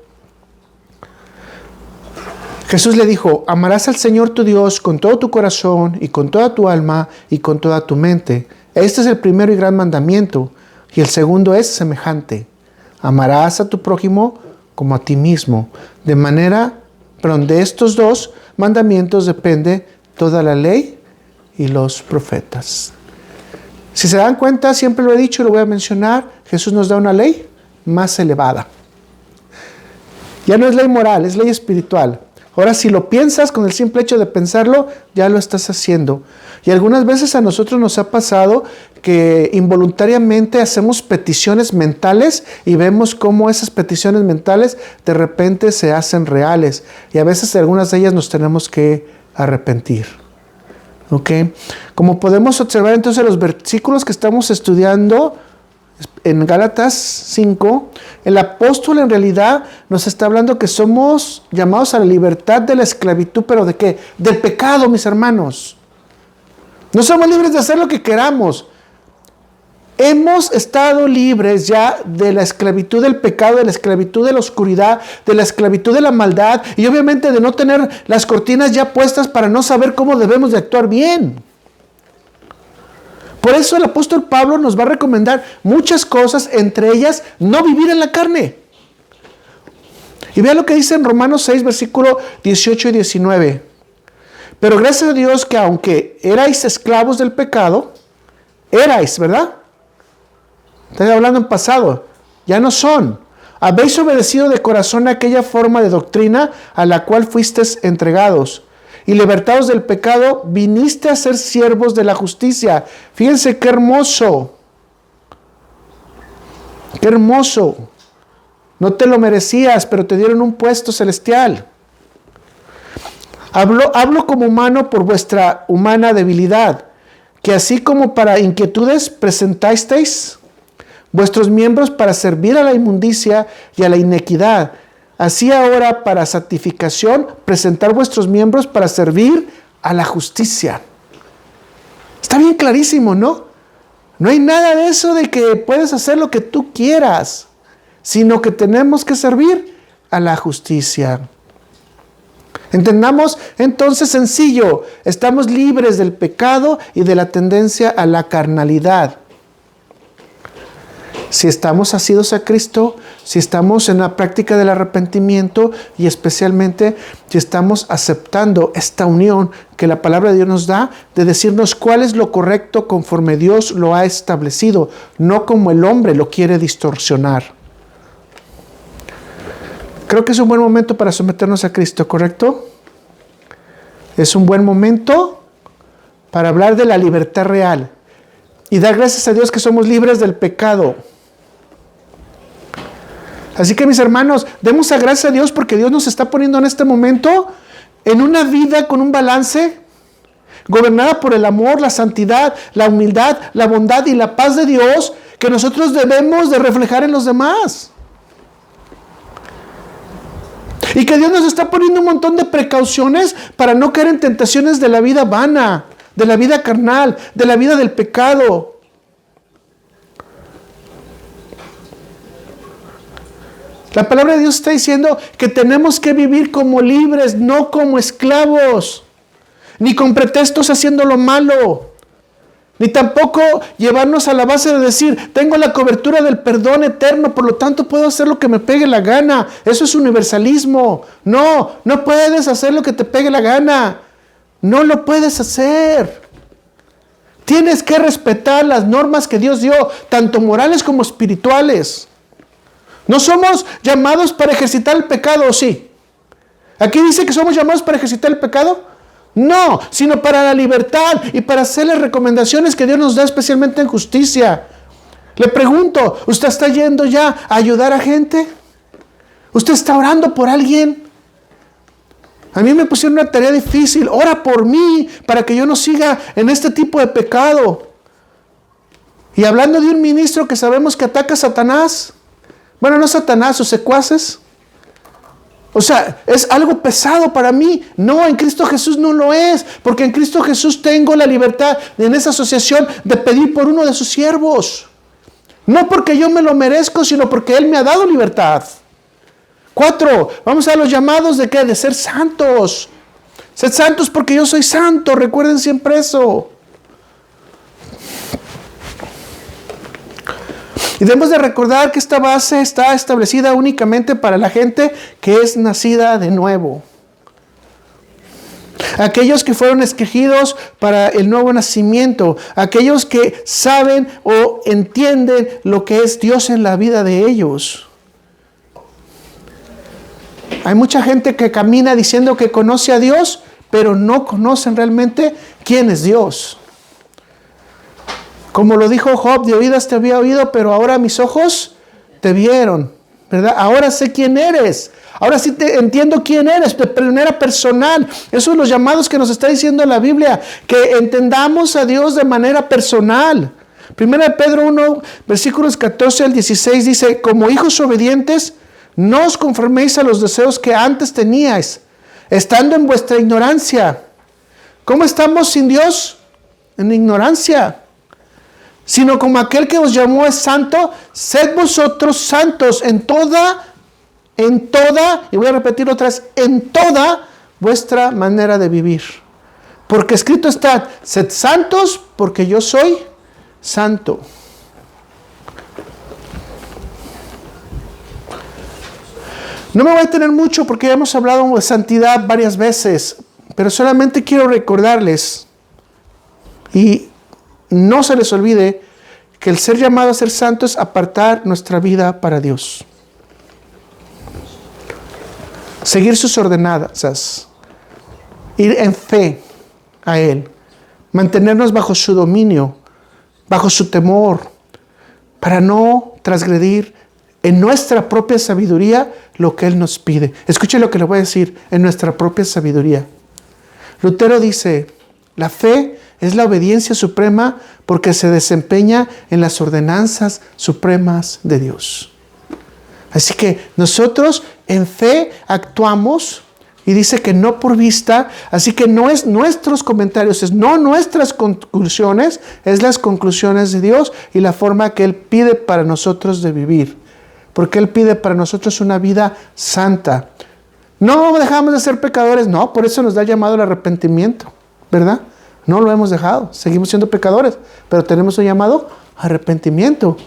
Jesús le dijo, amarás al Señor tu Dios con todo tu corazón y con toda tu alma y con toda tu mente. Este es el primero y gran mandamiento. Y el segundo es semejante. Amarás a tu prójimo como a ti mismo. De estos dos mandamientos depende toda la ley y los profetas. Si se dan cuenta, siempre lo he dicho y lo voy a mencionar, Jesús nos da una ley más elevada. Ya no es ley moral, es ley espiritual. Ahora, si lo piensas, con el simple hecho de pensarlo, ya lo estás haciendo. Y algunas veces a nosotros nos ha pasado que involuntariamente hacemos peticiones mentales y vemos cómo esas peticiones mentales de repente se hacen reales. Y a veces algunas de ellas nos tenemos que arrepentir. ¿Ok? Como podemos observar entonces los versículos que estamos estudiando en Gálatas 5, el apóstol en realidad nos está hablando que somos llamados a la libertad de la esclavitud, pero ¿de qué? Del pecado, mis hermanos. No somos libres de hacer lo que queramos. Hemos estado libres ya de la esclavitud del pecado, de la esclavitud de la oscuridad, de la esclavitud de la maldad y obviamente de no tener las cortinas ya puestas para no saber cómo debemos de actuar bien. Por eso el apóstol Pablo nos va a recomendar muchas cosas, entre ellas no vivir en la carne. Y vea lo que dice en Romanos 6, versículo 18 y 19. Pero gracias a Dios que aunque erais esclavos del pecado, erais, ¿verdad? Estoy hablando en pasado, ya no son. Habéis obedecido de corazón a aquella forma de doctrina a la cual fuisteis entregados. Y libertados del pecado, viniste a ser siervos de la justicia. Fíjense qué hermoso. Qué hermoso. No te lo merecías, pero te dieron un puesto celestial. Hablo como humano por vuestra humana debilidad, que así como para inquietudes presentasteis vuestros miembros para servir a la inmundicia y a la inequidad. Así ahora, para santificación, presentar vuestros miembros para servir a la justicia. Está bien clarísimo, ¿no? No hay nada de eso de que puedes hacer lo que tú quieras, sino que tenemos que servir a la justicia. Entendamos entonces sencillo, estamos libres del pecado y de la tendencia a la carnalidad. Si estamos asidos a Cristo, si estamos en la práctica del arrepentimiento y especialmente si estamos aceptando esta unión que la palabra de Dios nos da de decirnos cuál es lo correcto conforme Dios lo ha establecido, no como el hombre lo quiere distorsionar. Creo que es un buen momento para someternos a Cristo, ¿correcto? Es un buen momento para hablar de la libertad real y dar gracias a Dios que somos libres del pecado. Así que mis hermanos, demos a gracias a Dios porque Dios nos está poniendo en este momento en una vida con un balance gobernada por el amor, la santidad, la humildad, la bondad y la paz de Dios que nosotros debemos de reflejar en los demás. Y que Dios nos está poniendo un montón de precauciones para no caer en tentaciones de la vida vana, de la vida carnal, de la vida del pecado. La palabra de Dios está diciendo que tenemos que vivir como libres, no como esclavos, ni con pretextos haciendo lo malo, ni tampoco llevarnos a la base de decir, tengo la cobertura del perdón eterno, por lo tanto puedo hacer lo que me pegue la gana. Eso es universalismo. No, no puedes hacer lo que te pegue la gana. No lo puedes hacer. Tienes que respetar las normas que Dios dio, tanto morales como espirituales. No somos llamados para ejercitar el pecado, ¿o sí? ¿Aquí dice que somos llamados para ejercitar el pecado? No, sino para la libertad y para hacer las recomendaciones que Dios nos da especialmente en justicia. Le pregunto, ¿usted está yendo ya a ayudar a gente? ¿Usted está orando por alguien? A mí me pusieron una tarea difícil. Ora por mí para que yo no siga en este tipo de pecado. Y hablando de un ministro que sabemos que ataca a Satanás. Bueno, no Satanás, sus secuaces. O sea, es algo pesado para mí. No, en Cristo Jesús no lo es. Porque en Cristo Jesús tengo la libertad en esa asociación de pedir por uno de sus siervos. No porque yo me lo merezco, sino porque Él me ha dado libertad. 4, vamos a los llamados de ¿qué? De ser santos. Sed santos porque yo soy santo. Recuerden siempre eso. Y debemos de recordar que esta base está establecida únicamente para la gente que es nacida de nuevo. Aquellos que fueron escogidos para el nuevo nacimiento. Aquellos que saben o entienden lo que es Dios en la vida de ellos. Hay mucha gente que camina diciendo que conoce a Dios, pero no conocen realmente quién es Dios. Como lo dijo Job, de oídas te había oído, pero ahora mis ojos te vieron, ¿verdad? Ahora sé quién eres. Ahora sí te entiendo quién eres, de manera personal. Esos son los llamados que nos está diciendo la Biblia, que entendamos a Dios de manera personal. 1 Pedro 1, versículos 14 al 16 dice, como hijos obedientes, no os conforméis a los deseos que antes teníais, estando en vuestra ignorancia. ¿Cómo estamos sin Dios? En ignorancia. Sino como aquel que os llamó es santo, sed vosotros santos en toda, y voy a repetir otra vez, en toda vuestra manera de vivir. Porque escrito está, sed santos porque yo soy santo. No me voy a tener mucho porque ya hemos hablado de santidad varias veces, pero solamente quiero recordarles y no se les olvide que el ser llamado a ser santo es apartar nuestra vida para Dios. Seguir sus ordenanzas, ir en fe a Él, mantenernos bajo su dominio, bajo su temor, para no transgredir en nuestra propia sabiduría lo que Él nos pide. Escuche lo que le voy a decir, en nuestra propia sabiduría. Lutero dice, la fe es la obediencia suprema porque se desempeña en las ordenanzas supremas de Dios. Así que nosotros en fe actuamos y dice que no por vista, así que no es nuestros comentarios, es no nuestras conclusiones, es las conclusiones de Dios y la forma que Él pide para nosotros de vivir. Porque Él pide para nosotros una vida santa. No dejamos de ser pecadores, no, por eso nos da llamado al arrepentimiento, ¿verdad? No lo hemos dejado, seguimos siendo pecadores, pero tenemos un llamado arrepentimiento.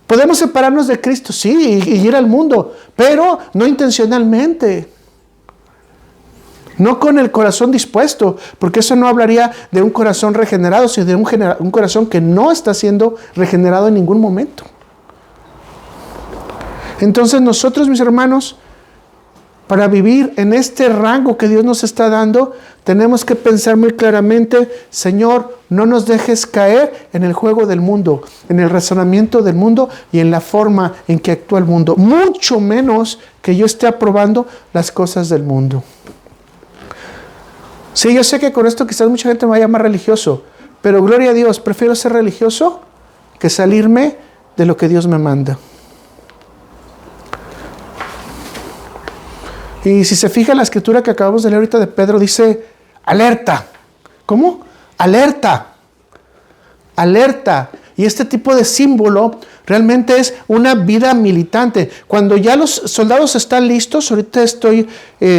Podemos separarnos de Cristo, sí, y ir al mundo, pero no intencionalmente. No con el corazón dispuesto, porque eso no hablaría de un corazón regenerado, sino de un corazón que no está siendo regenerado en ningún momento. Entonces nosotros, mis hermanos, para vivir en este rango que Dios nos está dando, tenemos que pensar muy claramente, Señor, no nos dejes caer en el juego del mundo, en el razonamiento del mundo y en la forma en que actúa el mundo. Mucho menos que yo esté aprobando las cosas del mundo. Sí, yo sé que con esto quizás mucha gente me va a llamar religioso, pero gloria a Dios, prefiero ser religioso que salirme de lo que Dios me manda. Y si se fija en la escritura que acabamos de leer ahorita de Pedro, dice, alerta. ¿Cómo? Alerta. Alerta. Y este tipo de símbolo realmente es una vida militante. Cuando ya los soldados están listos, ahorita estoy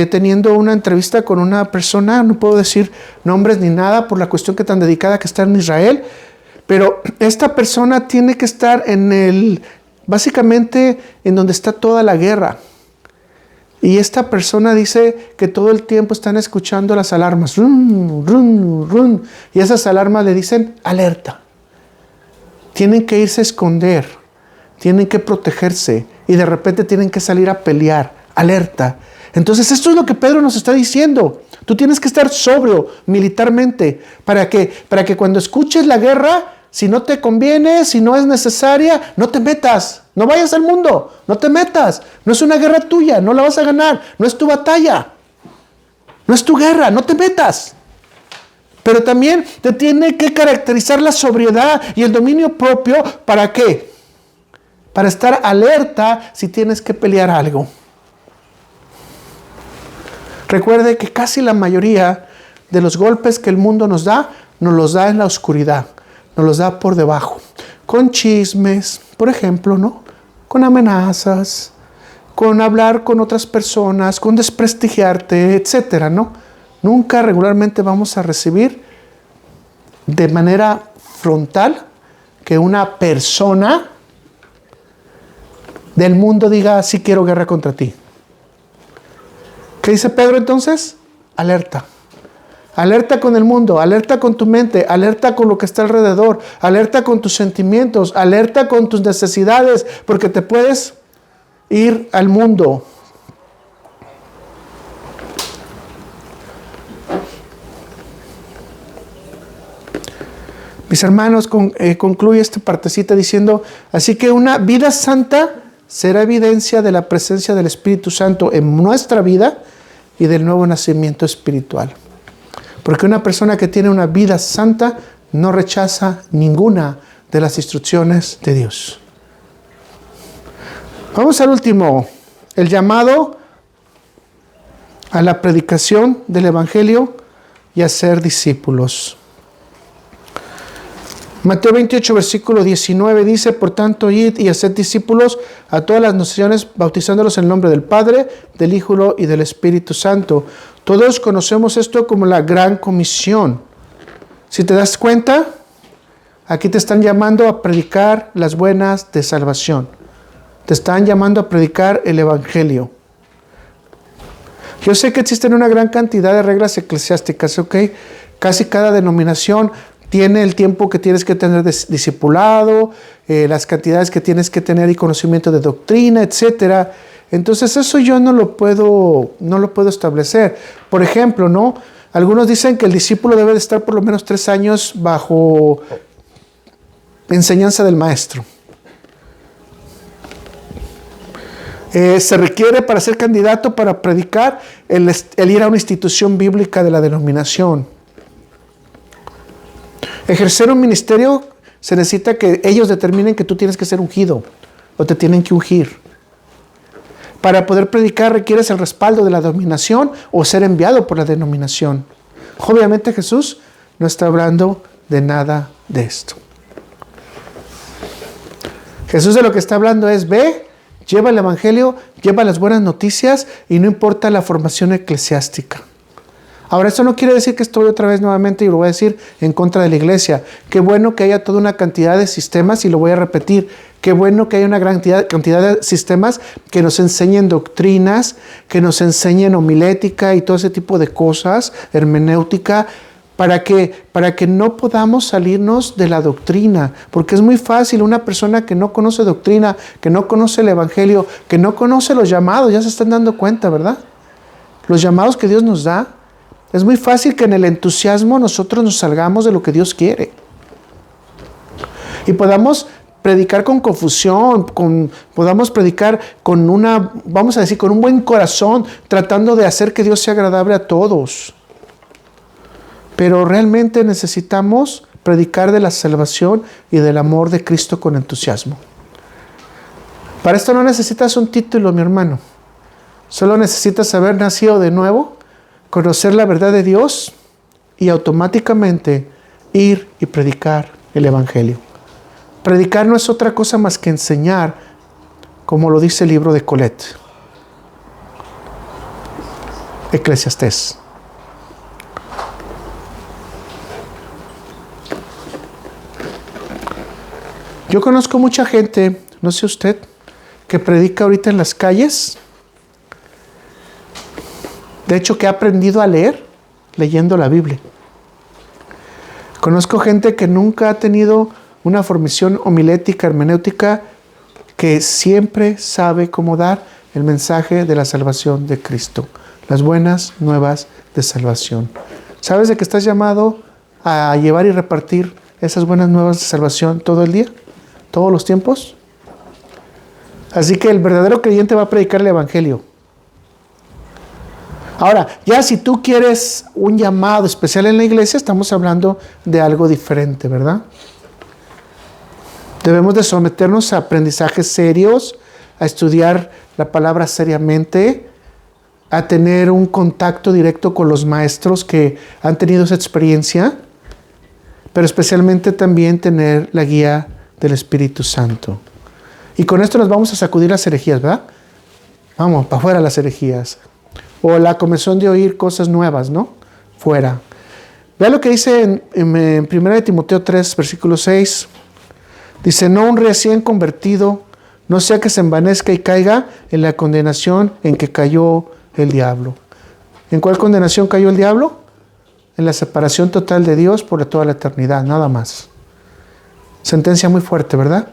teniendo una entrevista con una persona, no puedo decir nombres ni nada por la cuestión que tan dedicada que está en Israel, pero esta persona tiene que estar básicamente en donde está toda la guerra. Y esta persona dice que todo el tiempo están escuchando las alarmas. Run, run, run. Y esas alarmas le dicen alerta. Tienen que irse a esconder. Tienen que protegerse. Y de repente tienen que salir a pelear. Alerta. Entonces esto es lo que Pedro nos está diciendo. Tú tienes que estar sobrio militarmente. Para que cuando escuches la guerra, si no te conviene, si no es necesaria, no te metas. No vayas al mundo, no te metas. No es una guerra tuya, no la vas a ganar, no es tu batalla. No es tu guerra, no te metas. Pero también te tiene que caracterizar la sobriedad y el dominio propio. ¿Para qué? Para estar alerta si tienes que pelear algo. Recuerde que casi la mayoría de los golpes que el mundo nos los da en la oscuridad. Nos los da por debajo. Con chismes, por ejemplo, ¿no? Con amenazas, con hablar con otras personas, con desprestigiarte, etcétera, ¿no? Nunca regularmente vamos a recibir de manera frontal que una persona del mundo diga, sí quiero guerra contra ti. ¿Qué dice Pedro entonces? Alerta. Alerta con el mundo, alerta con tu mente, alerta con lo que está alrededor, alerta con tus sentimientos, alerta con tus necesidades, porque te puedes ir al mundo. Mis hermanos, concluye esta partecita diciendo, así que una vida santa será evidencia de la presencia del Espíritu Santo en nuestra vida y del nuevo nacimiento espiritual. Porque una persona que tiene una vida santa no rechaza ninguna de las instrucciones de Dios. Vamos al último, el llamado a la predicación del Evangelio y a ser discípulos. Mateo 28, versículo 19 dice, por tanto, id y haced discípulos a todas las naciones, bautizándolos en el nombre del Padre, del Hijo y del Espíritu Santo. Todos conocemos esto como la gran comisión. Si te das cuenta, aquí te están llamando a predicar las buenas de salvación. Te están llamando a predicar el Evangelio. Yo sé que existen una gran cantidad de reglas eclesiásticas, ¿ok? Casi cada denominación tiene el tiempo que tienes que tener de discipulado, las cantidades que tienes que tener y conocimiento de doctrina, etcétera. Entonces eso yo no lo puedo establecer. Por ejemplo, ¿no? Algunos dicen que el discípulo debe de estar por lo menos 3 años bajo enseñanza del maestro. Se requiere para ser candidato, para predicar, el ir a una institución bíblica de la denominación. Ejercer un ministerio se necesita que ellos determinen que tú tienes que ser ungido o te tienen que ungir. Para poder predicar requieres el respaldo de la denominación o ser enviado por la denominación. Obviamente Jesús no está hablando de nada de esto. Jesús de lo que está hablando es, ve, lleva el Evangelio, lleva las buenas noticias y no importa la formación eclesiástica. Ahora, eso no quiere decir que estoy otra vez nuevamente, y lo voy a decir, en contra de la iglesia. Qué bueno que haya toda una cantidad de sistemas, y lo voy a repetir. Qué bueno que haya una gran cantidad de sistemas que nos enseñen doctrinas, que nos enseñen homilética y todo ese tipo de cosas, hermenéutica, para que no podamos salirnos de la doctrina. Porque es muy fácil, una persona que no conoce doctrina, que no conoce el Evangelio, que no conoce los llamados, ya se están dando cuenta, ¿verdad? Los llamados que Dios nos da. Es muy fácil que en el entusiasmo nosotros nos salgamos de lo que Dios quiere. Y podamos predicar con confusión, podamos predicar con vamos a decir, con un buen corazón, tratando de hacer que Dios sea agradable a todos. Pero realmente necesitamos predicar de la salvación y del amor de Cristo con entusiasmo. Para esto no necesitas un título, mi hermano. Solo necesitas haber nacido de nuevo, conocer la verdad de Dios y automáticamente ir y predicar el Evangelio. Predicar no es otra cosa más que enseñar, como lo dice el libro de Colette. Eclesiastés. Yo conozco mucha gente, no sé usted, que predica ahorita en las calles. De hecho, que ha aprendido a leer leyendo la Biblia. Conozco gente que nunca ha tenido una formación homilética, hermenéutica, que siempre sabe cómo dar el mensaje de la salvación de Cristo. Las buenas nuevas de salvación. ¿Sabes de que estás llamado a llevar y repartir esas buenas nuevas de salvación todo el día? ¿Todos los tiempos? Así que el verdadero creyente va a predicar el Evangelio. Ahora, ya si tú quieres un llamado especial en la iglesia, estamos hablando de algo diferente, ¿verdad? Debemos de someternos a aprendizajes serios, a estudiar la palabra seriamente, a tener un contacto directo con los maestros que han tenido esa experiencia, pero especialmente también tener la guía del Espíritu Santo. Y con esto nos vamos a sacudir las herejías, ¿verdad? Vamos, para afuera las herejías. O la comezón de oír cosas nuevas, ¿no? Fuera. Vea lo que dice en 1 Timoteo 3, versículo 6. Dice, no un recién convertido, no sea que se envanezca y caiga en la condenación en que cayó el diablo. ¿En cuál condenación cayó el diablo? En la separación total de Dios por toda la eternidad, nada más. Sentencia muy fuerte, ¿verdad?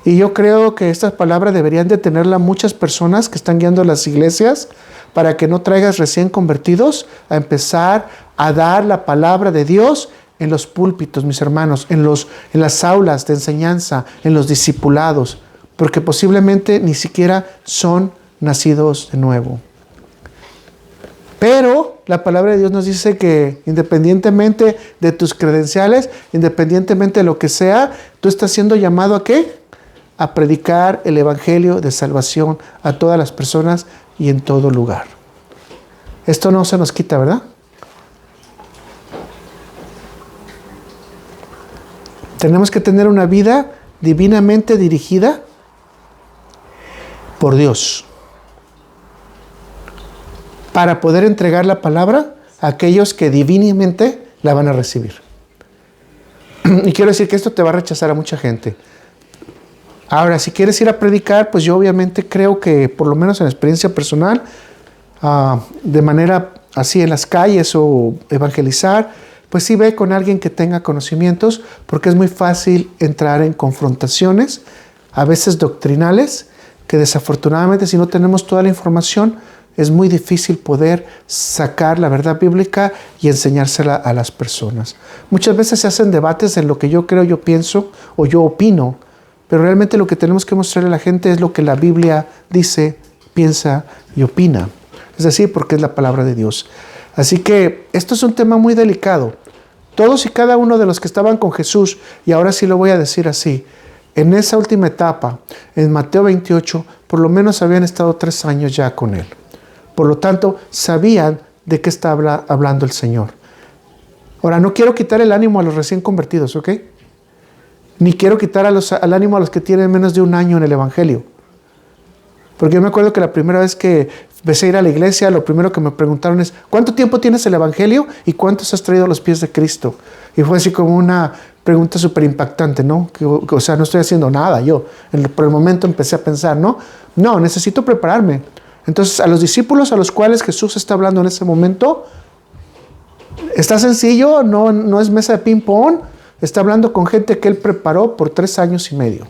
Y yo creo que estas palabras deberían de tenerla muchas personas que están guiando las iglesias para que no traigas recién convertidos a empezar a dar la palabra de Dios en los púlpitos, mis hermanos, en las aulas de enseñanza, en los discipulados, porque posiblemente ni siquiera son nacidos de nuevo. Pero la palabra de Dios nos dice que independientemente de tus credenciales, independientemente de lo que sea, tú estás siendo llamado ¿a qué? A predicar el evangelio de salvación a todas las personas y en todo lugar. Esto no se nos quita, ¿verdad? Tenemos que tener una vida divinamente dirigida por Dios para poder entregar la palabra a aquellos que divinamente la van a recibir. Y quiero decir que esto te va a rechazar a mucha gente. Ahora, si quieres ir a predicar, pues yo obviamente creo que, por lo menos en experiencia personal, de manera así en las calles o evangelizar, pues sí ve con alguien que tenga conocimientos, porque es muy fácil entrar en confrontaciones, a veces doctrinales, que desafortunadamente si no tenemos toda la información, es muy difícil poder sacar la verdad bíblica y enseñársela a las personas. Muchas veces se hacen debates en lo que yo creo, yo pienso o yo opino, pero realmente lo que tenemos que mostrarle a la gente es lo que la Biblia dice, piensa y opina. Es decir, porque es la palabra de Dios. Así que esto es un tema muy delicado. Todos y cada uno de los que estaban con Jesús, y ahora sí lo voy a decir así, en esa última etapa, en Mateo 28, por lo menos habían estado 3 años ya con Él. Por lo tanto, sabían de qué está hablando el Señor. Ahora, no quiero quitar el ánimo a los recién convertidos, ¿ok? Ni quiero quitar al ánimo a los que tienen menos de 1 año en el Evangelio. Porque yo me acuerdo que la primera vez que empecé a ir a la iglesia, lo primero que me preguntaron es, ¿cuánto tiempo tienes el Evangelio y cuántos has traído a los pies de Cristo? Y fue así como una pregunta súper impactante, ¿no? O sea, no estoy haciendo nada yo. Por el momento empecé a pensar, no, necesito prepararme. Entonces, a los discípulos a los cuales Jesús está hablando en ese momento, está sencillo, no es mesa de ping-pong, está hablando con gente que Él preparó por 3 años y medio.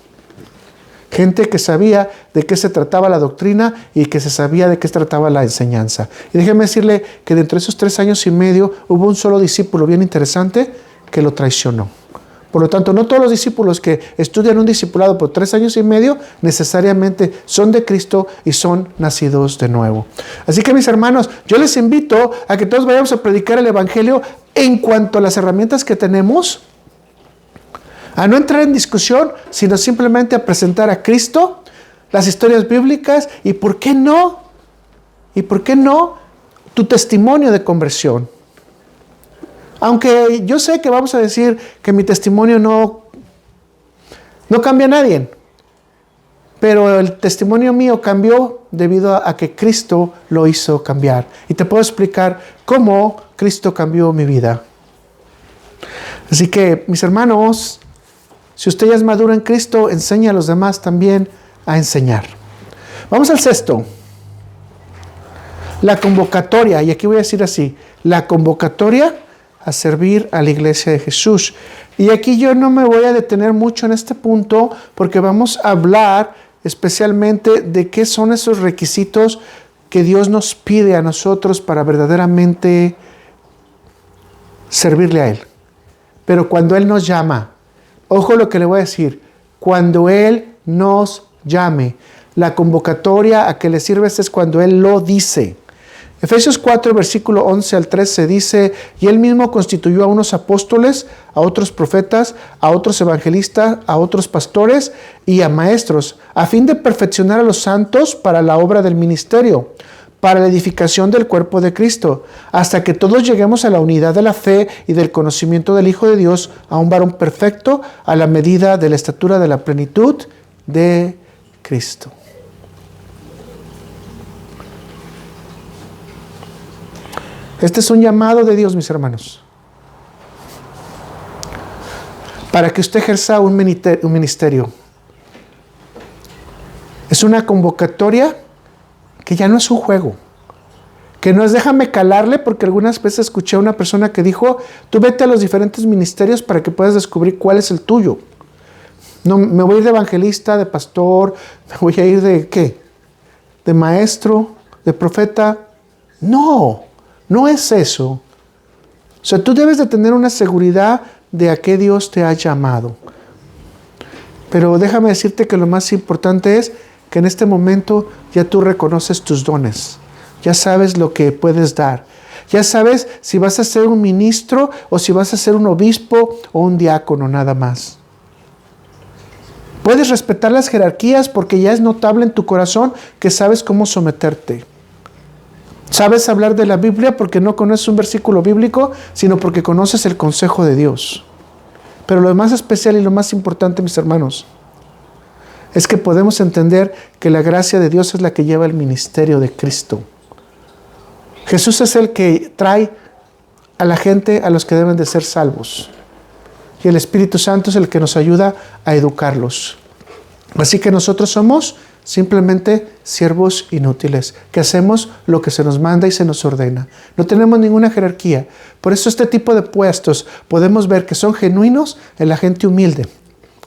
Gente que sabía de qué se trataba la doctrina y que se sabía de qué se trataba la enseñanza. Y déjeme decirle que dentro de esos 3 años y medio hubo un solo discípulo bien interesante que lo traicionó. Por lo tanto, no todos los discípulos que estudian un discipulado por 3 años y medio necesariamente son de Cristo y son nacidos de nuevo. Así que mis hermanos, yo les invito a que todos vayamos a predicar el Evangelio en cuanto a las herramientas que tenemos, a no entrar en discusión, sino simplemente a presentar a Cristo, las historias bíblicas y ¿por qué no? Tu testimonio de conversión. Aunque yo sé que vamos a decir que mi testimonio no cambia a nadie, pero el testimonio mío cambió debido a que Cristo lo hizo cambiar. Y te puedo explicar cómo Cristo cambió mi vida. Así que, mis hermanos, si usted ya es maduro en Cristo, enseña a los demás también a enseñar. Vamos al 6. La convocatoria, y aquí voy a decir así, la convocatoria a servir a la iglesia de Jesús. Y aquí yo no me voy a detener mucho en este punto porque vamos a hablar especialmente de qué son esos requisitos que Dios nos pide a nosotros para verdaderamente servirle a Él. Pero cuando Él nos llama, ojo lo que le voy a decir, cuando Él nos llame, la convocatoria a que le sirves es cuando Él lo dice. Efesios 4, versículo 11 al 13 dice, y él mismo constituyó a unos apóstoles, a otros profetas, a otros evangelistas, a otros pastores y a maestros, a fin de perfeccionar a los santos para la obra del ministerio, para la edificación del cuerpo de Cristo, hasta que todos lleguemos a la unidad de la fe y del conocimiento del Hijo de Dios, a un varón perfecto, a la medida de la estatura de la plenitud de Cristo. Este es un llamado de Dios, mis hermanos, para que usted ejerza un ministerio. Es una convocatoria que ya no es un juego, que no es déjame calarle, porque algunas veces escuché a una persona que dijo, tú vete a los diferentes ministerios para que puedas descubrir cuál es el tuyo. No, me voy a ir de evangelista, de pastor, me voy a ir de ¿qué? De maestro, de profeta. No es eso. O sea, tú debes de tener una seguridad de a qué Dios te ha llamado. Pero déjame decirte que lo más importante es que en este momento ya tú reconoces tus dones. Ya sabes lo que puedes dar. Ya sabes si vas a ser un ministro o si vas a ser un obispo o un diácono nada más. Puedes respetar las jerarquías porque ya es notable en tu corazón que sabes cómo someterte. Sabes hablar de la Biblia porque no conoces un versículo bíblico, sino porque conoces el consejo de Dios. Pero lo más especial y lo más importante, mis hermanos, es que podemos entender que la gracia de Dios es la que lleva el ministerio de Cristo. Jesús es el que trae a la gente a los que deben de ser salvos. Y el Espíritu Santo es el que nos ayuda a educarlos. Así que nosotros somos simplemente siervos inútiles, que hacemos lo que se nos manda y se nos ordena. No tenemos ninguna jerarquía. Por eso este tipo de puestos podemos ver que son genuinos en la gente humilde,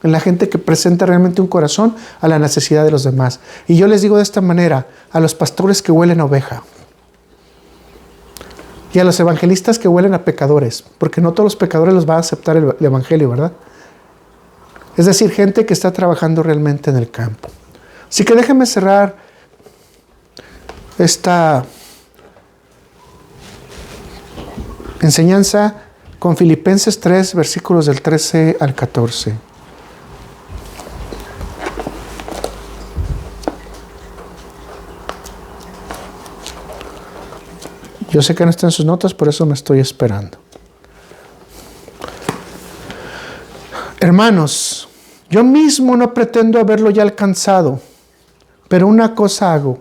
en la gente que presenta realmente un corazón a la necesidad de los demás. Y yo les digo de esta manera, a los pastores que huelen a oveja y a los evangelistas que huelen a pecadores, porque no todos los pecadores los va a aceptar el evangelio, ¿verdad? Es decir, gente que está trabajando realmente en el campo. Así que déjenme cerrar esta enseñanza con Filipenses 3, versículos del 13 al 14. Yo sé que no están en sus notas, por eso me estoy esperando. Hermanos, yo mismo no pretendo haberlo ya alcanzado, pero una cosa hago,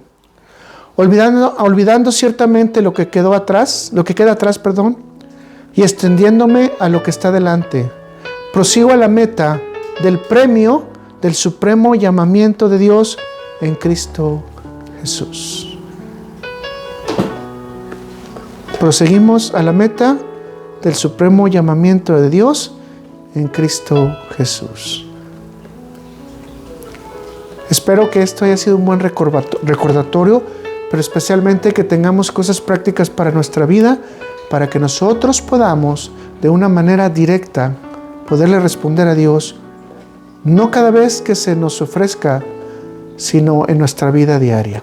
olvidando ciertamente lo que queda atrás, y extendiéndome a lo que está delante, prosigo a la meta del premio del supremo llamamiento de Dios en Cristo Jesús. Proseguimos a la meta del supremo llamamiento de Dios en Cristo Jesús. Espero que esto haya sido un buen recordatorio, pero especialmente que tengamos cosas prácticas para nuestra vida, para que nosotros podamos, de una manera directa, poderle responder a Dios, no cada vez que se nos ofrezca, sino en nuestra vida diaria.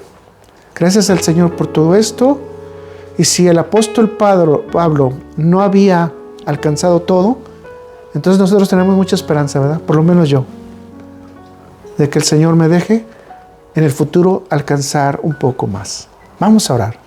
Gracias al Señor por todo esto. Y si el apóstol Pablo no había alcanzado todo, entonces nosotros tenemos mucha esperanza, ¿verdad? Por lo menos yo, de que el Señor me deje en el futuro alcanzar un poco más. Vamos a orar.